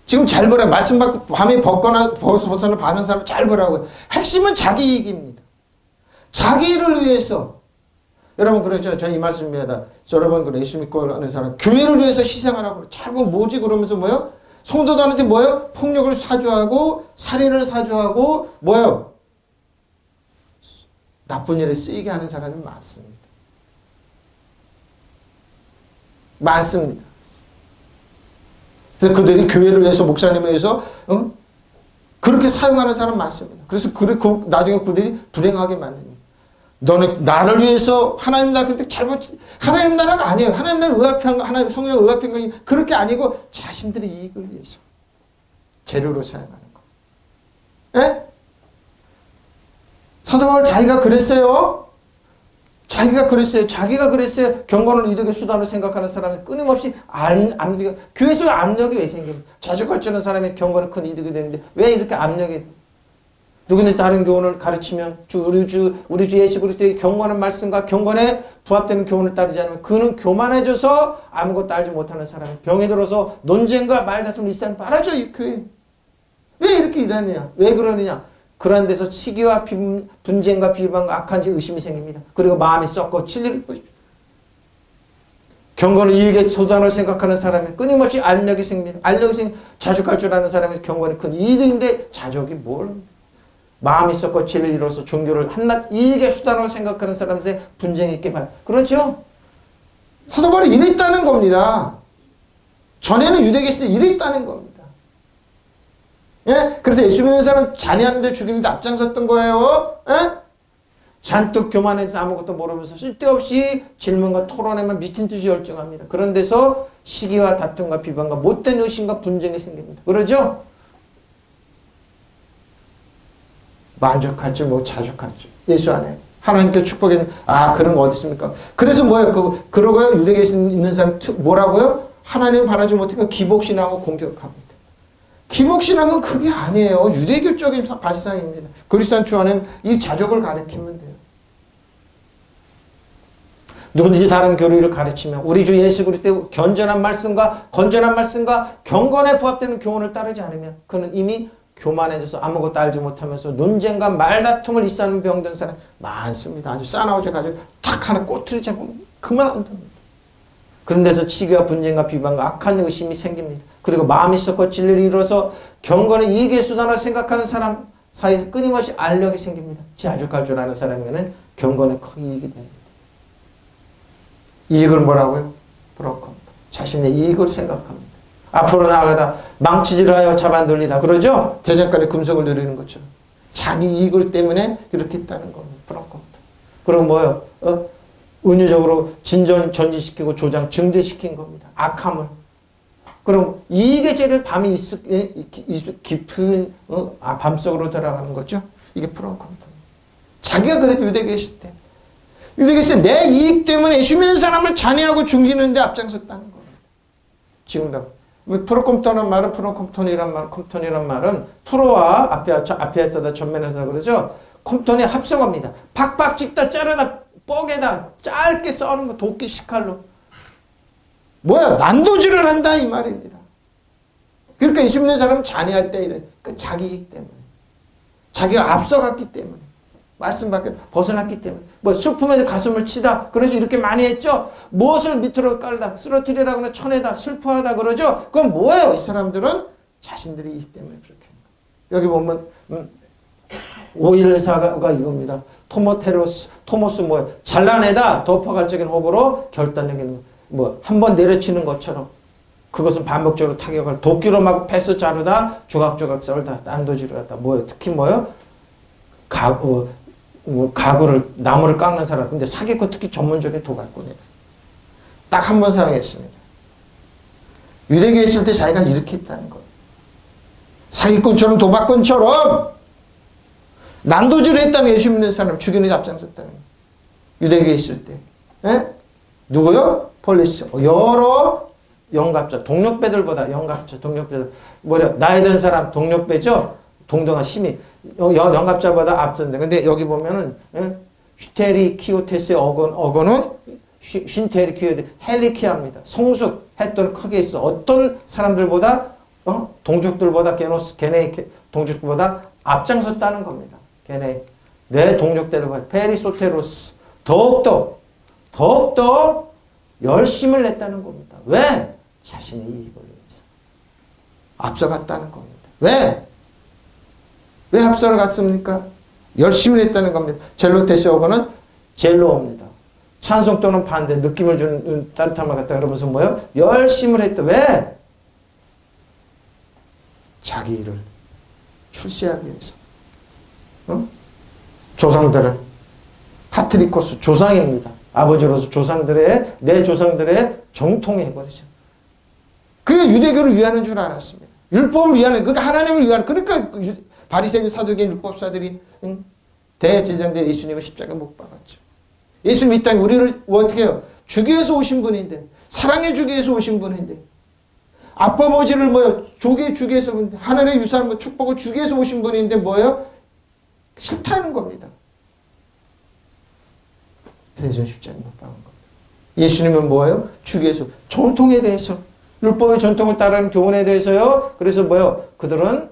지금 잘 보라. 말씀 받고 밤에 벗어나 바는 사람 잘 보라고요. 핵심은 자기 이익입니다. 자기를 위해서. 여러분 그러죠. 저 이 말씀입니다. 여러분 그 예수 믿고 하는 사람 교회를 위해서 희생하라고. 잘 보면 뭐지 그러면서 뭐요? 성도들한테 뭐예요? 폭력을 사주하고 살인을 사주하고 뭐예요? 나쁜 일에 쓰이게 하는 사람이 많습니다. 많습니다. 그래서 그들이 교회를 위해서 목사님을 위해서 그렇게 사용하는 사람 많습니다. 그래서 나중에 그들이 불행하게 만듭니다. 너는 나를 위해서 하나님 나라한테 하나님 나라가 아니에요. 하나님 나라 의합한 거, 하나님 성령 의합한 거 그렇게 아니고 자신들의 이익을 위해서 재료로 사용하는 거. 예? 사도 바울 자기가 그랬어요. 자기가 그랬어요. 경건을 이득의 수단으로 생각하는 사람이 끊임없이 교회에서 압력이 왜 생깁니까? 자주갈주하는 사람의 경건은 큰 이득이 되는데 왜 이렇게 압력이 누구든지 다른 교훈을 가르치면 우리 주 예수 그리스도의 경건한 말씀과 경건에 부합되는 교훈을 따르지 않으면 그는 교만해져서 아무것도 알지 못하는 사람이 병에 들어서 논쟁과 말다툼을 일삼 말하죠. 이 교회. 왜 이렇게 일하느냐? 왜 그러느냐? 그런 데서 시기와 분쟁과 비방과 악한 의심이 생깁니다. 그리고 마음이 썩고 진리를 보십시오. 경건을 이익의 소단으로 생각하는 사람이 끊임없이 압력이 생깁니다. 자족할줄 아는 사람이 경건이 큰 이득인데 자족이 뭘 마음이 썩고 진리를 이뤄서 종교를 한낱 이익의 수단으로 생각하는 사람의 분쟁이 있게 말. 그렇죠? 사도 바울이 이랬다는 겁니다. 전에는 유대계시대 이랬다는 겁니다. 예? 그래서 예수 믿는 사람 잔해하는데 죽이는데 앞장섰던 거예요. 예? 잔뜩 교만해서 아무것도 모르면서 쓸데없이 질문과 토론에만 미친 듯이 열정합니다. 그런 데서 시기와 다툼과 비방과 못된 의심과 분쟁이 생깁니다. 그러죠? 만족할 줄 뭐 자족할 줄. 예수 안에 하나님께 축복했는 그런 거 어디 있습니까? 그래서 뭐예요? 그러고요. 유대교에 있는 사람 뭐라고요? 하나님 바라지 못하니까 기복신앙을 공격합니다. 기복신앙은 그게 아니에요. 유대교적인 발상입니다. 그리스도인 주 안에는 이 자족을 가르치면 돼요. 누구든지 다른 교리를 가르치면 우리 주 예수 그리스도의 견전한 말씀과 건전한 말씀과 경건에 부합되는 교훈을 따르지 않으면 그는 이미 교만해져서 아무것도 알지 못하면서 논쟁과 말다툼을 일삼는 병든 사람 많습니다. 아주 싸나워져 가지고 탁 하나 꼬투리 잡으면 그만 안 됩니다. 그런 데서 치기와 분쟁과 비방과 악한 의심이 생깁니다. 그리고 마음이 썩고 진리를 이뤄서 경건의 이익의 수단을 생각하는 사람 사이에서 끊임없이 알력이 생깁니다. 자족할 줄 아는 사람에게는 경건의 큰 이익이 됩니다. 이익을 뭐라고요? 브로커. 자신의 이익을 생각합니다. 앞으로 나아가다 망치질을 하여 잡아들리다. 그러죠? 대장간에 금속을 누리는 것처럼. 자기 이익을 때문에 이렇게 했다는 겁니다. 브로커. 그리고 뭐요? 은유적으로 전진시키고 조장, 증대시킨 겁니다. 악함을. 그럼 이익의 죄를 밤이 깊은 밤속으로 들어가는 거죠. 이게 프로컴퓨터. 자기가 그래도 유대교에 있을 때. 유대교에 있을 때 내 이익 때문에 예수 믿는 사람을 잔해하고 죽이는데 앞장섰다는 겁니다. 지금도. 프로컴퓨터란 말은 컴퓨터란 말은 프로와 앞에서다 전면에서다 그러죠. 컴퓨터의 합성어입니다. 팍팍 찍다 자르다 뻐개다 짧게 써는 거 도끼 식칼로. 뭐야? 난도질을 한다 이 말입니다. 그러니까 예수 믿는 사람은 잔해할 때 이래. 그 자기 이익 때문에. 자기가 앞서갔기 때문에. 말씀 밖에 벗어났기 때문에. 뭐 슬픔에 가슴을 치다. 그러죠. 이렇게 많이 했죠. 무엇을 밑으로 깔다. 쓰러뜨리라고는 쳐내다. 슬퍼하다 그러죠. 그건 뭐예요? 이 사람들은 자신들의 이익 때문에 그렇게 하는 거예요. 여기 보면 514가 이겁니다. 토모스 뭐예요? 잘라내다 덮어갈적인 호흡으로 결단력있는 뭐 한 번 내려치는 것처럼 그것은 반복적으로 타격을 도끼로 막 패스 자르다 조각조각 썰다 난도질을 하다 뭐예요? 특히 뭐예요? 가구를 나무를 깎는 사람. 근데 사기꾼 특히 전문적인 도박꾼이에요. 딱 한 번 사용했습니다. 유대교에 있을 때 자기가 이렇게 했다는 거예요. 사기꾼처럼 도박꾼처럼 난도질을 했다는 예수 믿는 사람 죽이는 데 앞장섰다는 거예요. 유대교에 있을 때. 에? 누구요? 폴리스. 여러 영갑자, 동력배들보다 영갑자, 동력배들. 나이 든 사람 동력배죠? 동등한 심히. 영갑자보다 앞선데. 근데 여기 보면은, 슈테리키오테스의 어건은 슈테리키오테 헬리키아입니다. 성숙, 했던 크게 있어. 어떤 사람들보다, 동족들보다, 걔네 동족들보다 앞장섰다는 겁니다. 걔네, 내 동족들보다, 페리소테로스. 더욱더 열심을 냈다는 겁니다. 왜? 자신의 이익을 위해서. 앞서갔다는 겁니다. 왜? 왜 앞서갔습니까? 열심히 했다는 겁니다. 젤로테시오고는 젤로입니다. 찬송 또는 반대, 느낌을 주는 따뜻함을 갖다 그러면서 뭐예요? 열심을 했다. 왜? 자기 일을 출세하기 위해서. 조상들은 파트리코스 조상입니다. 아버지로서 내 조상들의 정통해버리죠. 그게 유대교를 위하는 줄 알았습니다. 율법을 위하는, 그러니까 하나님을 위하는, 그러니까 바리새인 사두개인 율법사들이 대제장들 예수님을 십자가에 못 박았죠. 예수님 이 땅에 우리를 어떻게 해요? 주기 위해서 오신 분인데, 사랑해 주기 위해서 오신 분인데, 아빠 아버지를 주기 위해서, 하늘의 유산 축복을 주기 위해서 오신 분인데 뭐예요? 싫다는 겁니다. 그래서 십자가에 못 박은 겁니다. 예수님은 뭐예요? 주기 위해서, 전통에 대해서, 율법의 전통을 따르는 교훈에 대해서요. 그래서 뭐예요? 그들은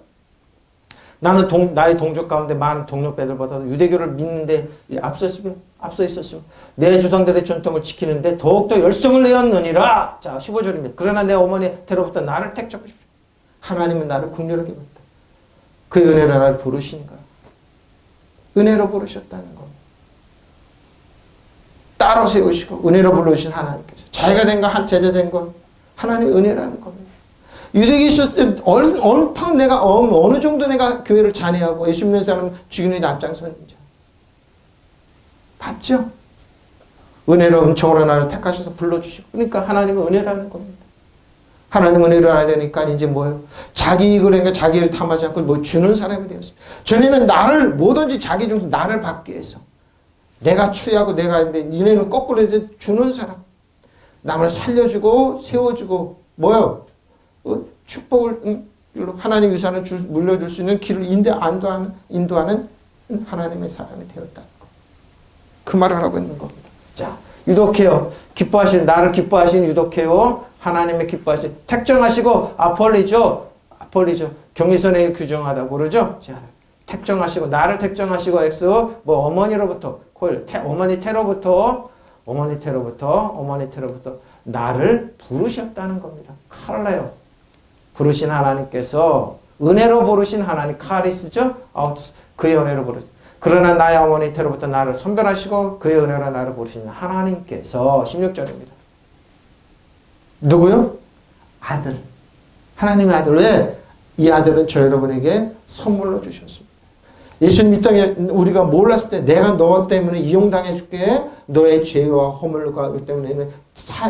나는 나의 동족 가운데 많은 동력배들보다 유대교를 믿는데 앞서 있었으면 내 조상들의 전통을 지키는데 더욱더 열성을 내었느니라. 자, 15절입니다. 그러나 내 어머니의 태로부터 나를 택적하십시오. 하나님은 나를 긍휼하게 봤다. 그의 은혜로 나를 부르시니까. 은혜로 부르셨다는 겁니다. 따로 세우시고 은혜로 부르신 하나님께서 자기가 된 거, 제자 된 건 하나님의 은혜라는 겁니다. 유대교에 있을 때 어느 정도 내가 교회를 잔해하고 예수 믿는 사람은 죽이는 데 앞장서는지 봤죠? 은혜로 은총으로 나를 택하셔서 불러주시고 그러니까 하나님은 은혜라는 겁니다. 하나님 은혜를 알려니까 이제 뭐예요? 자기 이익을 하니까 자기를 탐하지 않고 뭐 주는 사람이 되었습니다. 전에는 나를 뭐든지 자기 중에서 나를 받기 위해서 내가 추구하고 내가 했는데 이제는 거꾸로 해서 주는 사람. 남을 살려주고 세워주고 뭐요? 축복을 하나님 유산을 물려줄 수 있는 길을 인도하는 하나님의 사람이 되었다는 거. 그 말을 하고 있는 겁니다. 자, 유독해요. 기뻐하시는 나를 기뻐하시는 유독해요. 하나님의 기뻐하시는 택정하시고 아폴리죠. 경리선에 규정하다고 그러죠. 자, 택정하시고 나를 택정하시고 X 뭐 어머니로부터 어머니 태로부터 나를 부르셨다는 겁니다. 칼레요. 부르신 하나님께서 은혜로 부르신 하나님 카리스죠. 그의 은혜로 부르신. 그러나 나의 어머니 태로부터 나를 선별하시고 그의 은혜로 나를 부르신 하나님께서 16절입니다. 누구요? 아들. 하나님의 아들. 왜? 이 아들은 저 여러분에게 선물로 주셨습니다. 예수님 이 땅에 우리가 몰랐을 때 내가 너 때문에 이용당해 줄게. 너의 죄와 허물과 그 때문에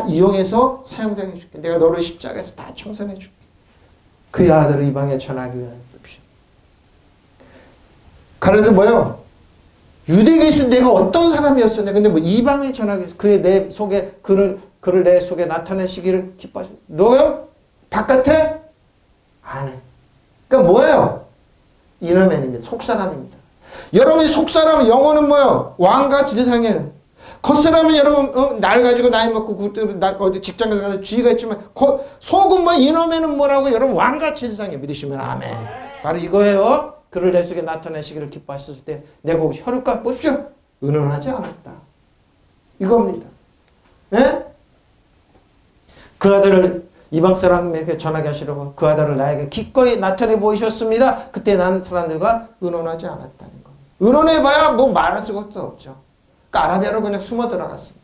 이용해서 사용당해 줄게. 내가 너를 십자가에서 다 청산해 줄게. 그의 아들을 이방에 전하기 위한 것이죠. 그래서 뭐예요? 유대교에 있을 내가 어떤 사람이었었냐. 근데 뭐 이방에 전하기 위해서 그의 내 속에 그를 내 속에 나타내시기를 기뻐하십니다. 너요? 바깥에? 안에. 그러니까 뭐예요? 이너맨입니다. 속사람입니다. 여러분이 속사람 영어는 뭐예요? 왕과 지세상이에요. 겉사람은 여러분 날 가지고 나이 먹고 어디 직장에서 가서 주의가 있지만 속은 뭐 이너맨은 뭐라고 여러분 왕과 지세상이에요. 믿으시면 아멘. 바로 이거예요. 그를 내 속에 나타내시기를 기뻐하셨을 때 내가 혈육과 보십시오. 은은하지 않았다. 이겁니다. 예? 그 아들을 이방 사람에게 전하게 하시려고 그 아들을 나에게 기꺼이 나타내 보이셨습니다. 그때 나는 사람들과 의논하지 않았다는 겁니다. 의논해봐야 뭐 말할 수가 없죠. 그러니까 아라비아로 그냥 숨어 들어갔습니다.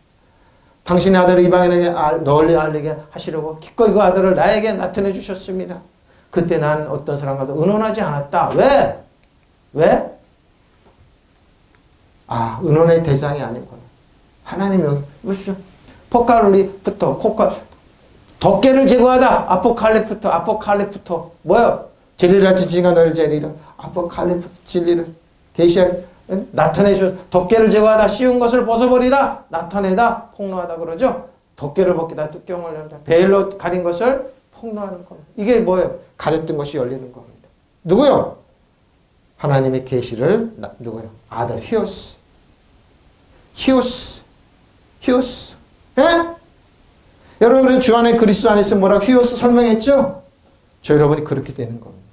당신의 아들을 이방인에게 널리 알리게 하시려고 기꺼이 그 아들을 나에게 나타내 주셨습니다. 그때 난 어떤 사람과도 의논하지 않았다. 왜? 왜? 의논의 대상이 아니구나. 하나님이 여기 보십시오. 포카리부터 덮개를 제거하다. 아포칼리프토. 뭐요? 진리를 지지가 너를 제리라. 아포칼리프토 진리를 계시하게 나타내주. 덮개를 제거하다. 씌운 것을 벗어버리다. 나타내다. 폭로하다 그러죠. 덮개를 벗기다. 뚜껑을 열다. 베일로 가린 것을 폭로하는 겁니다. 이게 뭐예요? 가렸던 것이 열리는 겁니다. 누구요? 하나님의 계시를 누구요? 아들 히오스. 예? 여러분은 주 안에 그리스도 안에 있으면 뭐라고 히오스 설명했죠? 저 여러분이 그렇게 되는 겁니다.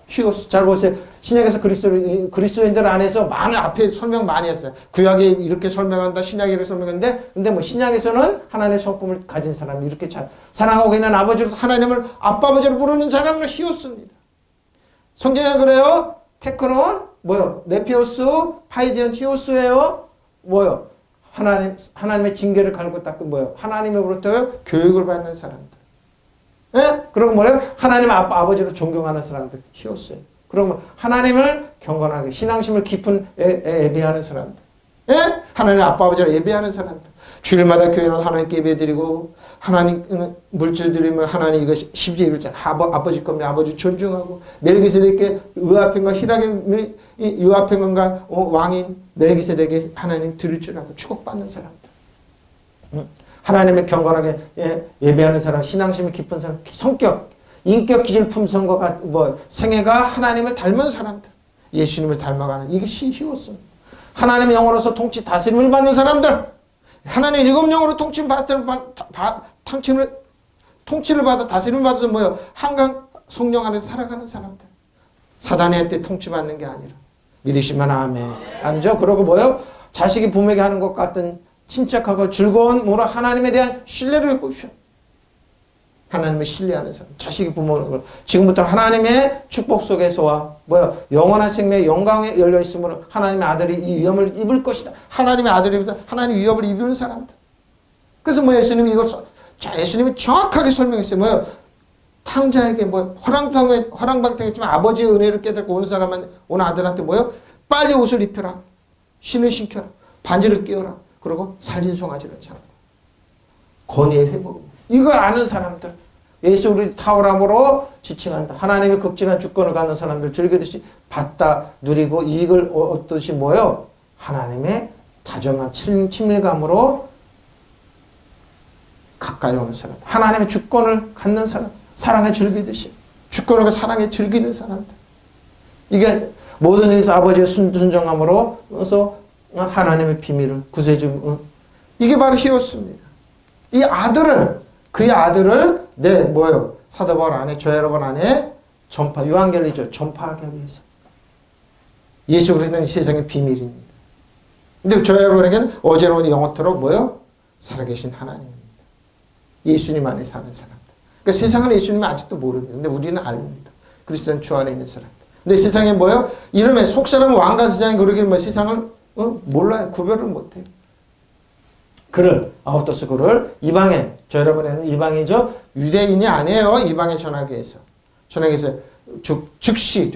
히오스 잘 보세요. 신약에서 그리스도인들 안에서 많은 앞에 설명 많이 했어요. 구약에 이렇게 설명한다. 신약에 이렇게 설명하는데 근데 뭐 신약에서는 하나님의 성품을 가진 사람이 이렇게 잘 사랑하고 있는 아버지로서 하나님을 아빠 아버지로 부르는 사람은 히오스입니다. 성경에 그래요. 테크논 뭐요? 네피오스 파이디언 히오스예요. 뭐요? 하나님의 징계를 갈고 닦은 뭐예요? 하나님으로부터 교육을 받는 사람들. 예? 그리고 뭐예요? 하나님 아버지로 존경하는 사람들. 히오스예요. 그러면 하나님을 경건하게 신앙심을 깊은 예배하는 사람들. 예? 하나님 아버지로 예배하는 사람들. 주일마다 교회는 하나님께 예배드리고 하나님 물질 드리면 하나님 이거 10제 1절 아버지 겁니다. 아버지 존중하고 멜기세덱께 의아평과 희락의 의아평과 왕인 멜기세덱에 하나님 드릴 줄 알고 축복받는 사람들. 하나님의 경건하게 예배하는 사람, 신앙심이 깊은 사람, 성격, 인격 기질 품성과 생애가 하나님을 닮은 사람들. 예수님을 닮아가는 이게 히오스입니다. 하나님의 영으로서 통치 다스림을 받는 사람들. 하나님의 일곱 영으로 통치를 받아 다스림을 받아서 뭐예요? 한강 성령 안에서 살아가는 사람들. 사단의 때 통치받는 게 아니라. 믿으시면 아멘. 아니죠? 그러고 뭐예요? 자식이 부모에게 하는 것 같은 침착하고 즐거운 하나님에 대한 신뢰를 보십시오. 하나님을 신뢰하는 사람. 자식이 부모는 지금부터 하나님의 축복 속에서와 영원한 생명의 영광에 열려 있으므로 하나님의 아들이 이 위험을 입을 것이다. 하나님의 아들이면서 하나님 위협을 입는 사람들. 그래서 예수님이 이걸 예수님이 정확하게 설명했어요. 탕자에게 뭐 허랑방탕했지만 아버지의 은혜를 깨닫고 온 아들한테 뭐요? 빨리 옷을 입혀라. 신을 신겨라. 반지를 끼워라. 그리고 살진 송아지를 잡아. 권위의 회복. 이걸 아는 사람들. 예수 그리스도 탁월함으로 지칭한다. 하나님의 극진한 주권을 갖는 사람들 즐기듯이 받다 누리고 이익을 얻듯이 뭐요? 하나님의 다정한 친밀감으로 가까이 오는 사람. 하나님의 주권을 갖는 사람. 사랑에 즐기듯이. 주권을 사랑에 즐기는 사람들. 이게 모든 일에서 아버지의 순정함으로 서 하나님의 비밀을 구세주. 이게 바로 히오스입니다. 이 아들을 그의 아들을 뭐예요? 사도 바울 안에 저 여러분 안에 전파 유한겔리죠. 전파하기 위해서. 예수 그리스도는 세상의 비밀입니다. 근데 저 여러분에게는 어제는 오늘 영원토록 뭐예요? 살아계신 하나님입니다. 예수님 안에 사는 사람들. 그러니까 세상은 예수님을 아직도 모릅니다. 근데 우리는 압니다. 그리스도는 주 안에 있는 사람들. 근데 세상에 뭐예요? 이름에 속사람 왕과 세상이 그러기를 뭐 세상을 몰라요. 구별을 못해요. 그를 아우토스 그를 이방에 저 여러분에는 이방이죠. 유대인이 아니에요. 이방에 전하기 위해서. 전하기 위해서 즉시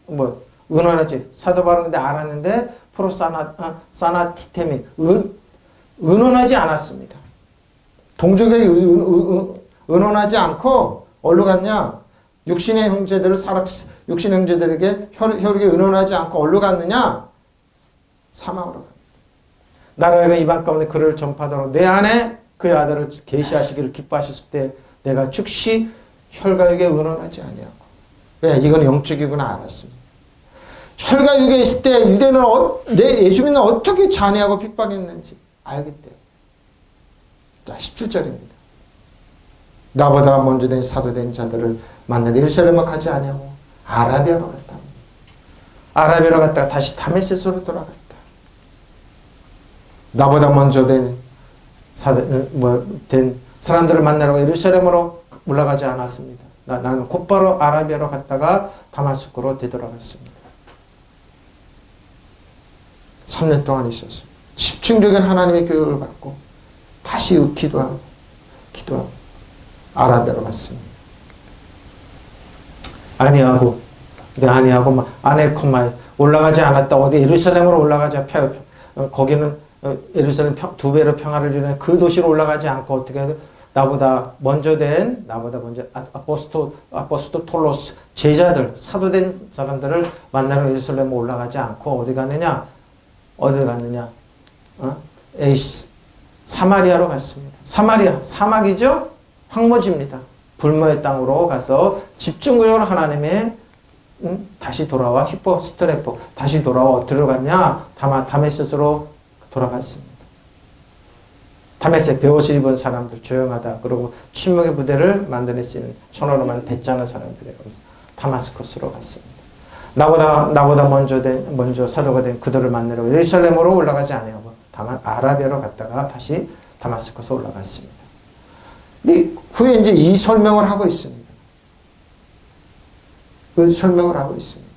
뭐 은원하지. 사도 바울인데 알았는데 사나티테미 은원하지 않았습니다. 동족에게 은원하지 않고 어디로 갔냐? 육신의 형제들에게 혈육에 은원하지 않고 어디로 갔느냐? 사막으로 갑니다. 나라가 이방 가운데 그를 전파하도록 내 안에 그의 아들을 계시하시기를 기뻐하셨을 때 내가 즉시 혈과육에 은원하지 아니하고. 왜? 이건 영적이구나 알았습니다. 혈과육에 있을 때 유대인은 내 예수님은 어떻게 잔해하고 핍박했는지 알기 때문에. 자, 17절입니다. 나보다 먼저 된 사도된 자들을 만나러 예루살렘에 가지 아니하고 아라비아로 갔다. 아라비아로 갔다가 다시 다메섹으로 돌아갔다. 나보다 먼저 된 사람들을 만나러 예루살렘으로 올라가지 않았습니다. 나는 곧바로 아라비아로 갔다가 다마스코로 되돌아갔습니다. 3년 동안 있었습니다. 집중적인 하나님의 교육을 받고 다시 기도하고 아라비아로 갔습니다. 아니하고 아넬코마에 올라가지 않았다. 어디 예루살렘으로 올라가자. 거기는 예루살렘 2배로 평화를 주는 그 도시로 올라가지 않고 어떻게 해도 나보다 먼저 아포스토톨로스 제자들 사도된 사람들을 만나러 예루살렘에 올라가지 않고 어디 갔느냐? 사마리아로 갔습니다. 사마리아 사막이죠? 황무지입니다. 불모의 땅으로 가서 집중적으로 하나님의 다시 돌아와 히포스트레포 다시 돌아와 어디로 갔냐? 다메섹으로 돌아갔습니다. 다메섹 베옷을 입은 사람들 조용하다. 그리고 침묵의 부대를 만들어 쓰는 천하로만 배짜는 사람들이 다마스커스로 갔습니다. 나보다 먼저 사도가 된 그들을 만나러 예루살렘으로 올라가지 아니하고 다만 아라비아로 갔다가 다시 다마스커스로 올라갔습니다. 근데 후에 이제 이 설명을 하고 있습니다. 그 설명을 하고 있습니다.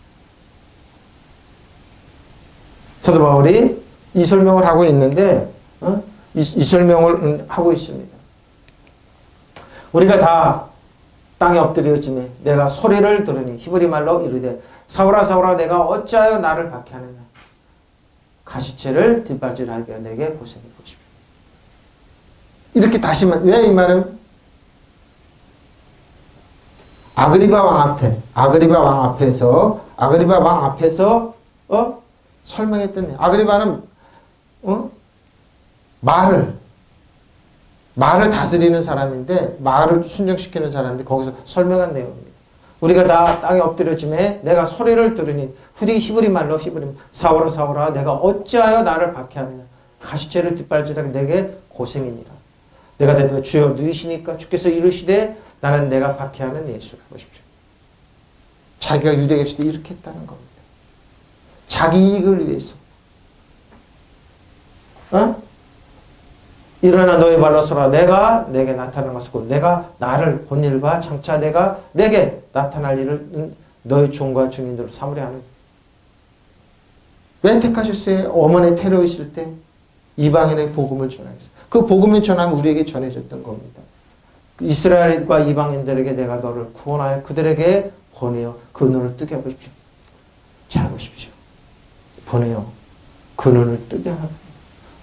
사도 바울이 이 설명을 하고 있는데 이 설명을 하고 있습니다. 우리가 다 땅에 엎드려지니 내가 소리를 들으니 히브리 말로 이르되 사울아 사울아 내가 어찌하여 나를 박해하느냐 가시체를 뒷발질하게 내게 고생해 보십시오. 이렇게 다시만 왜 이 말은 아그리바 왕 앞에서 설명했더니 아그리바는 말을 다스리는 사람인데 말을 순종시키는 사람인데 거기서 설명한 내용입니다. 우리가 다 땅에 엎드려짐에 내가 소리를 들으니 히브리 말로 사울아 사울아 내가 어찌하여 나를 박해하느냐 가시체를 뒷발질하게 내게 고생이니라. 내가 대답해 주여 누이시니까 주께서 이르시되 나는 내가 박해하는 예수라. 보십시오. 자기가 유대에 있을 때 이렇게 했다는 겁니다. 자기 이익을 위해서. 일어나 너의 발로 서라. 내가 내게 나타난 것이고 내가 나를 본 일과 장차 내가 내게 나타날 일을 너의 종과 증인으로 삼으려 하는. 왜 택하셨어요? 어머니 테러 있을 때 이방인의 복음을 전하겠어요. 그 복음을 전하면 우리에게 전해졌던 겁니다. 이스라엘과 이방인들에게 내가 너를 구원하여 그들에게 보내어 그 눈을 뜨게 하고 싶십시오. 잘 보십시오. 보내어 그 눈을 뜨게 하고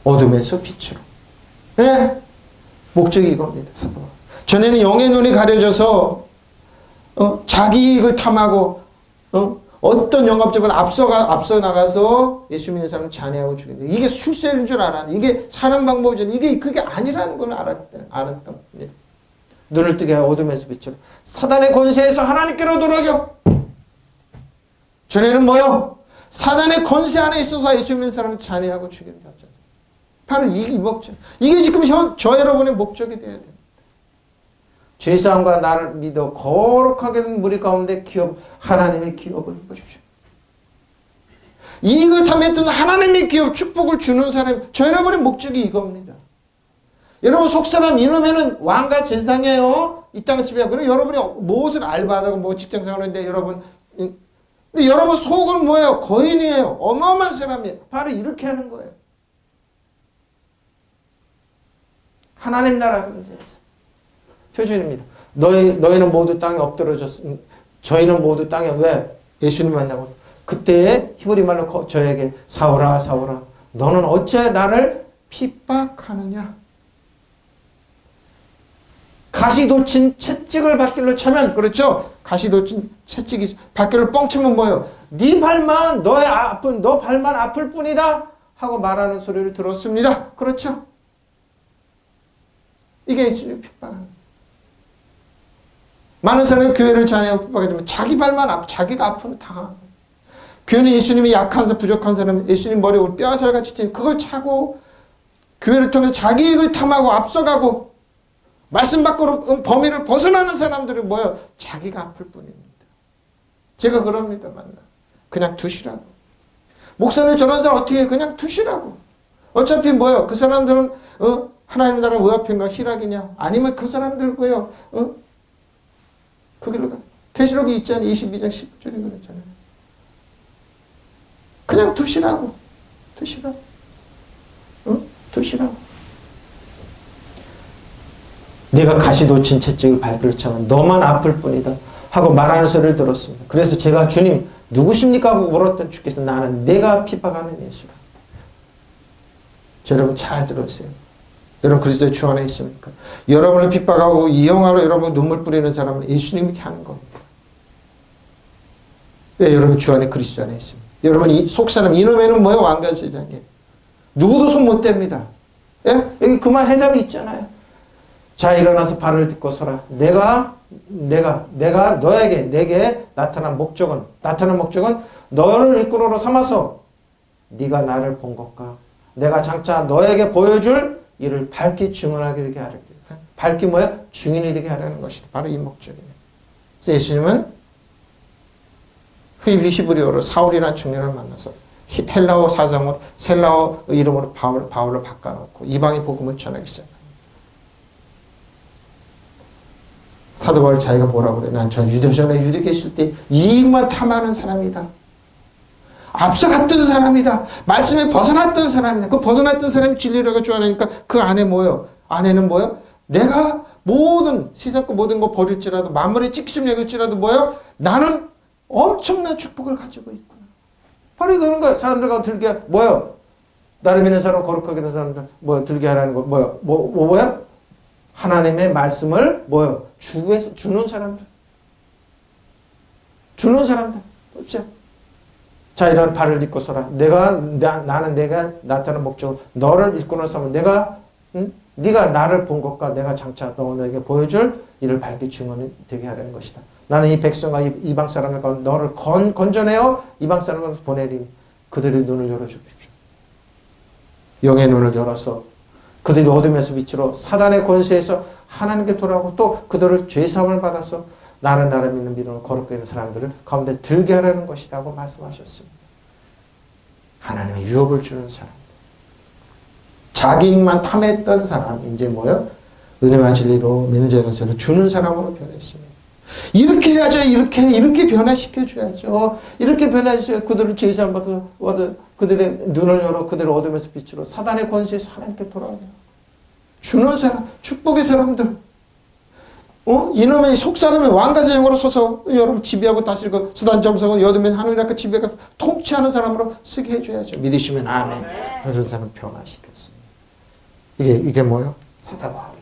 어둠에서 빛으로. 네? 목적이 이겁니다. 전에는 영의 눈이 가려져서 자기 이익을 탐하고 어떤 영감적으로 앞서 나가서 예수 믿는 사람을 잔해하고 죽인다. 이게 출세인 줄 알았는데 이게 사는 방법이죠. 이게 그게 아니라는 걸 알았던 겁니다. 눈을 뜨게 하여 어둠에서 빛으로 사단의 권세에서 하나님께로 돌아오게. 전에는 뭐요? 사단의 권세 안에 있어서 예수 믿는 사람을 잔해하고 죽인다. 바로 이 목적. 이게 지금 저 여러분의 목적이 되어야 됩니다. 죄사함과 나를 믿어 거룩하게 된 무리 가운데 하나님의 기업을 보십시오. 이익을 탐했던 하나님의 기업, 축복을 주는 사람, 저 여러분의 목적이 이겁니다. 여러분 속사람 이놈에는 왕과 제상이에요. 이 땅을 지배하고. 그리고 여러분이 무엇을 알바하다가 뭐 직장생활을 했는데 여러분, 근데 여러분 속은 뭐예요? 거인이에요. 어마어마한 사람이에요. 바로 이렇게 하는 거예요. 하나님 나라 문제에서. 표준입니다. 너희는 모두 땅에 엎드러졌으니 저희는 모두 땅에 왜? 예수님 만나고 그때 히브리 말로 저에게 사오라 사오라 너는 어째 나를 핍박하느냐. 가시돋친 채찍을 발길로 차면 그렇죠? 가시돋친 채찍이 발길로 뻥 차면 뭐예요? 네 발만 너 발만 아플 뿐이다 하고 말하는 소리를 들었습니다. 그렇죠? 이게 예수님 핍박하는. 많은 사람이 교회를 잔해하고 핍박하게 되면 자기 발만 자기가 아프면 당하고. 교회는 예수님이 약한 부족한 사람, 예수님 머리에 뼈살같이 찐 그걸 차고 교회를 통해 자기 이익을 탐하고 앞서가고 말씀 밖으로 범위를 벗어나는 사람들은 뭐예요? 자기가 아플 뿐입니다. 제가 그럽니다. 그냥 두시라고. 목사님 저런 사람 어떻게 해? 그냥 두시라고. 어차피 뭐예요? 그 사람들은 하나님 나라 의합인가 희락이냐? 아니면 그 사람들 뭐예요? 그 길로 가. 계시록이 있잖아요. 22장 19절에 그랬잖아요. 그냥 두시라고. 두시라고. 두시라고. 내가 가시돋친 채찍을 발길로 차면 너만 아플 뿐이다 하고 말하는 소리를 들었습니다. 그래서 제가 주님 누구십니까? 하고 물었더니 주께서 나는 내가 핍박하는 예수라. 여러분 잘 들으세요. 여러분 그리스도의 주 안에 있습니까? 여러분을 핍박하고 이용하러 여러분 눈물 뿌리는 사람은 예수님이 하는 겁니다. 왜 여러분 주 안에 그리스도 안에 있습니다. 여러분 속사람 이놈에는 뭐예요? 왕과 제장에 누구도 손 못 댑니다. 예? 여기 그만 해답이 있잖아요. 자 일어나서 발을 딛고 서라. 내가 내게 나타난 목적은 너를 일꾼으로 삼아서 네가 나를 본 것과 내가 장차 너에게 보여줄 이를 밝히 증언하게 되게 하려. 밝히 뭐야? 증인이 되게 하려는 것이다. 바로 이 목적이에요. 그래서 예수님은 히브리어로 사울이라는 청년을 만나서 헬라어 사상으로 셀라어 이름으로 바울을 바꿔놓고 이방의 복음을 전하기 시작합니다. 사도 바울 자기가 뭐라고 그래? 난 전 유대전에 유대 계실 때 이익만 탐하는 사람이다. 앞서갔던 사람이다. 말씀에 벗어났던 사람이다. 그 벗어났던 사람이 진리를 주하니까 그 안에 뭐예요? 안에는 뭐예요? 내가 모든 세상과 모든 거 버릴지라도 만물에 찍심 여길지라도 뭐예요? 나는 엄청난 축복을 가지고 있구나. 바로 그런 거야. 사람들과 들게 뭐예요? 나를 믿는 사람 거룩하게 된 사람들 뭐 들게 하라는 거 뭐예요? 뭐야? 하나님의 말씀을 뭐예요? 주는 사람들. 주는 사람들. 보십시오. 자, 이런 발을 딛고 서라. 나는 내가 나타난 목적으로 너를 일꾼으로 삼은 네가 나를 본 것과 내가 장차 너에게 보여줄 이를 밝히 증언이 되게 하려는 것이다. 나는 이 백성과 이방 사람을 너를 건져내어 이방 사람을 보내리니 그들의 눈을 열어주십시오. 영의 눈을 열어서 그들이 어둠에서 빛으로 사단의 권세에서 하나님께 돌아오고 또 그들을 죄사함을 받아서 나를 믿는 믿음으로 거룩하게 된 사람들을 가운데 들게 하라는 것이라고 말씀하셨습니다. 하나님의 유업을 주는 사람. 자기 이익만 탐했던 사람이 이제 뭐요? 은혜와 진리로 믿는 자의 권세를 주는 사람으로 변했습니다. 이렇게 해야죠. 이렇게 변화시켜줘야죠. 이렇게 변화시켜 그들을 죄사함을 받아서 그들의 눈을 열어 그들을 어둠에서 빛으로 사단의 권세에서 하나님께 돌아오게 주는 사람, 축복의 사람들. 이놈의 속사람의 왕가제형으로 서서 여러분 지배하고 다스리고 수단 정성을 여두면 하늘이라 그 지배가 통치하는 사람으로 쓰게 해줘야죠. 믿으시면 아멘. 그런 사람 변화시켰습니다. 이게 뭐요? 사도 바울이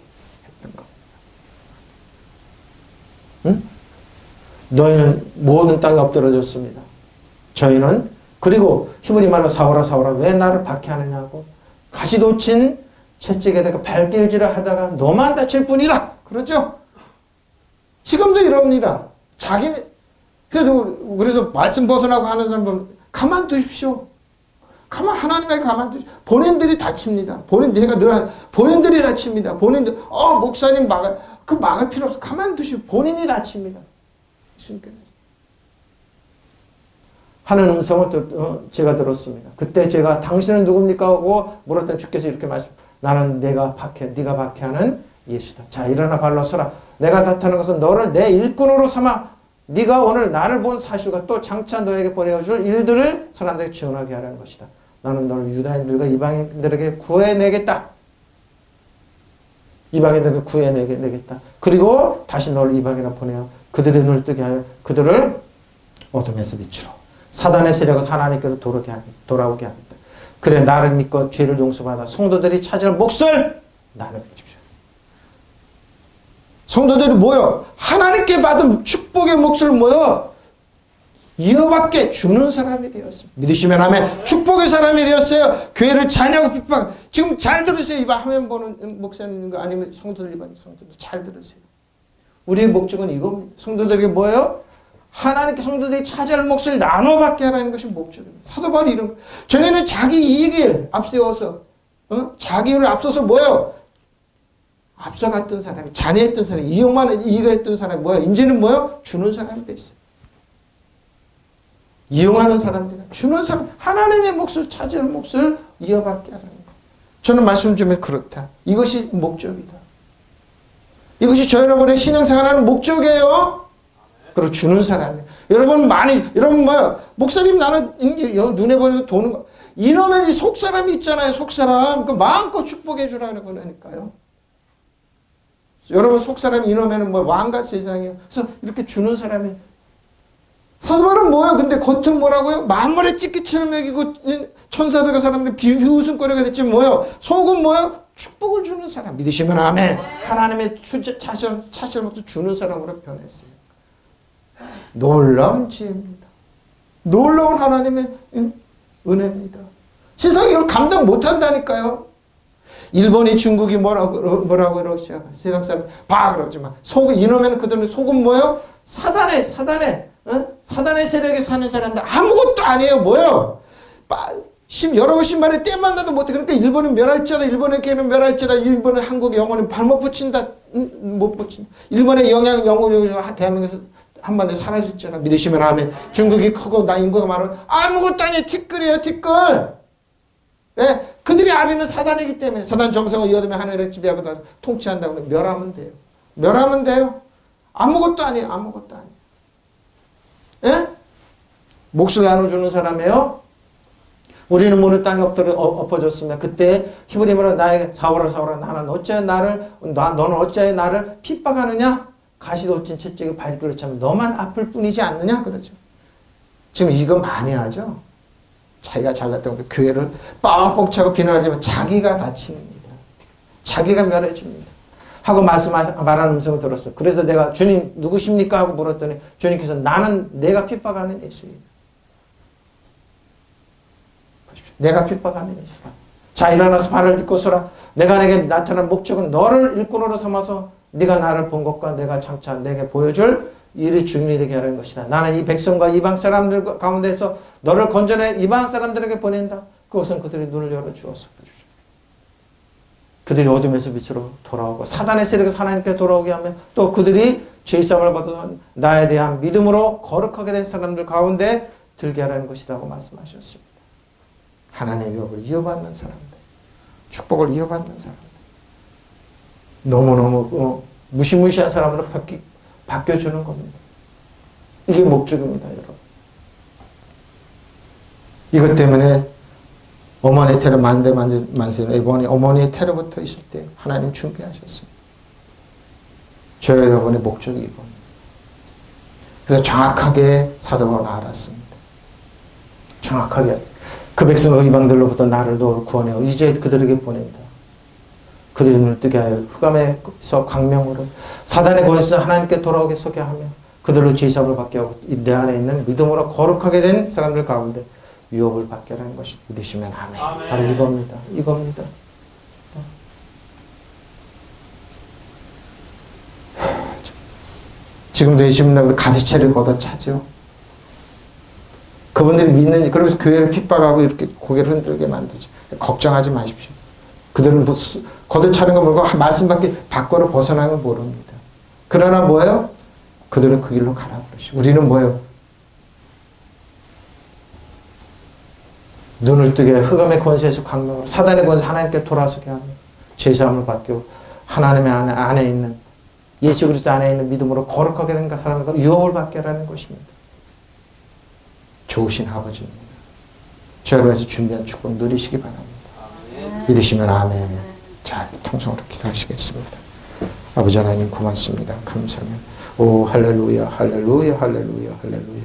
했던 겁니다. 응? 너희는 모든 땅에 엎드러졌습니다. 저희는 그리고 히브리 말로 사울아 왜 나를 박해하느냐고 가시돋친 채찍에다가 발길질을 하다가 너만 다칠 뿐이라 그러죠. 지금도 이럽니다. 그래서 말씀 벗어나고 하는 사람 보면 가만두십시오. 하나님에게 가만두십시오. 본인들이 다칩니다. 본인들이 다칩니다. 목사님 막을 필요 없어. 가만두십시오. 본인이 다칩니다. 하는 음성을 제가 들었습니다. 그때 제가 당신은 누굽니까 하고 물었더니 주께서 이렇게 나는 네가 박해하는 예수다. 자, 일어나 발로 서라. 내가 나타난 것은 너를 내 일꾼으로 삼아 네가 오늘 나를 본 사실과 또 장차 너에게 보내줄 일들을 사람들에게 증언하게 하라는 것이다. 나는 너를 유다인들과 이방인들에게 구해내겠다. 이방인들에게 구해내겠다. 그리고 다시 너를 이방인으로 보내어 그들의 눈을 뜨게 하여 그들을 어둠에서 빛으로 사단의 세력을 하나님께로 돌아오게 하겠다. 그래 나를 믿고 죄를 용서받아 성도들이 찾을 몫을 나는 주십시오. 성도들이 뭐요? 하나님께 받은 축복의 몫을 뭐요? 이어받게 주는 사람이 되었습니다. 믿으시면 아멘. 축복의 사람이 되었어요. 교회를 자녀하고 핍박. 지금 잘 들으세요. 이번 화면 보는 목사님 아니면 성도들 잘 들으세요. 우리의 목적은 이겁니다. 성도들에게 뭐예요? 하나님께 성도들이 차지할 몫을 나눠받게 하라는 것이 목적입니다. 사도 바울이 이런 거. 전에는 자기 이익을 앞세워서 자기를 앞서서 뭐예요? 앞서갔던 사람이, 잔해했던 사람이, 이익만 이익을 했던 사람이 뭐예요? 이제는 뭐예요? 주는 사람이 돼 있어요. 이용하는 사람들, 주는 사람, 하나님의 몫을 차지할 몫을 이어받게 하라는 거. 저는 말씀 좀 그렇다. 이것이 목적이다. 이것이 저 여러분의 신앙생활하는 목적이에요. 그리고 주는 사람이에요. 여러분 뭐요? 목사님 나는 눈에 보이는 도는 거. 이러면 이 속사람이 있잖아요. 속사람. 그 마음껏 축복해 주라는 거니까요. 여러분 속사람이 이놈에는 뭐 왕과 세상이에요. 그래서 이렇게 주는 사람이 사도 바울은 뭐예요? 근데 겉은 뭐라고요? 만물의 찢기처럼 여기고 천사들과 사람들 비웃음거리가 됐지 뭐예요? 속은 뭐예요? 축복을 주는 사람. 믿으시면 아멘. 하나님의 차시를 먹고 주는 사람으로 변했어요. 놀라운 지혜입니다. 놀라운 하나님의 은혜입니다. 세상이 이걸 감당 못한다니까요. 일본이 중국이 뭐라고 그러시죠? 세상 사람 그러지만 속은 이놈에는 그들은 속은 뭐예요? 사단의 세력에 사는 사람들 아무것도 아니에요. 뭐예요? 여러분 신발에 때만 가도 못해. 그러니까 일본은 멸할지어다. 일본의 개는 멸할지어다. 일본은 한국의 영혼이 발못 붙인다. 못 붙인다. 일본의 영향 대한민국에서 한반도에 사라질지어다. 믿으시면 아멘. 중국이 크고 인구가 많아. 아무것도 아니에요. 티끌이에요. 티끌. 예? 그들이 아비는 사단이기 때문에 사단 정성을 이어두면 하늘의 지배하고 다 통치한다고 멸하면 돼요. 멸하면 돼요. 아무것도 아니에요. 아무것도 아니에요. 예? 몫을 나눠주는 사람이에요. 우리는 모든 땅에 엎어졌습니다. 그때 히브리 말로 나에게 사울아 너는 어찌하여 나를 핍박하느냐? 가시돋친 채찍을 발길로 차면 너만 아플 뿐이지 않느냐? 그러죠. 지금 이거 많이 하죠. 자기가 잘났다고 해서 교회를 뻥뻥 차고 비난하지만 자기가 다칩니다. 자기가 멸해집니다. 하고 말하는 음성을 들었어요. 그래서 내가 주님 누구십니까? 하고 물었더니 주님께서 나는 내가 핍박하는 예수예요. 내가 핍박하는 예수라. 자 일어나서 말을 듣고 서라. 내가 내게 나타난 목적은 너를 일꾼으로 삼아서 네가 나를 본 것과 내가 장차 내게 보여줄 일이 주인이 되게 하는 것이다. 나는 이 백성과 이방 사람들 가운데서 너를 건져내 이방 사람들에게 보낸다. 그것은 그들의 눈을 열어주어서 그들이 어둠에서 빛으로 돌아오고 사단의 세력에서 하나님께 돌아오게 하며 또 그들이 죄사함을 받은 나에 대한 믿음으로 거룩하게 된 사람들 가운데 들게 하라는 것이라고 말씀하셨습니다. 하나님의 위협을 이어받는 사람들, 축복을 이어받는 사람들, 너무너무 무시무시한 사람으로 바뀌어주는 겁니다. 이게 목적입니다, 여러분. 이것 때문에 어머니의 테러 만세는 이번에 어머니의 테러부터 있을 때 하나님 준비하셨습니다. 저 여러분의 목적이 이겁니다. 그래서 정확하게 사도 바울은 알았습니다. 정확하게 그 백성과 이방들로부터 나를 너를 구원해요. 이제 그들에게 보낸다. 그들의 눈을 뜨게 하여 흑암에서 광명으로 사단의 권세에서 하나님께 돌아오게 서게 하며 그들로 죄사함을 받게 하고 내 안에 있는 믿음으로 거룩하게 된 사람들 가운데 유업을 받게 하는 것이 믿으시면 아멘. 아멘. 바로 이겁니다. 이겁니다. 지금도 예수님을 가지채를 걷어차죠. 그분들이 믿는, 그러면서 교회를 핍박하고 이렇게 고개를 흔들게 만들죠. 걱정하지 마십시오. 그들은 걷어차는 거 모르고 말씀밖에 밖으로 벗어나는 걸 모릅니다. 그러나 뭐예요? 그들은 그 길로 가라 그러시고 우리는 뭐예요? 눈을 뜨게 흑암의 권세에서 광명으로 사단의 권세 하나님께 돌아서게 하며 죄사함을 받고 하나님의 안에 있는 예수 그리스도 안에 있는 믿음으로 거룩하게 된 사람과 유업을 받게 하라는 것입니다. 좋으신 아버지입니다. 저를 서 준비한 축복 누리시기 바랍니다. 아멘. 믿으시면 아멘. 자, 통성으로 기도하시겠습니다. 아버지 하나님 고맙습니다. 감사합니다. 오 할렐루야 할렐루야 할렐루야 할렐루야.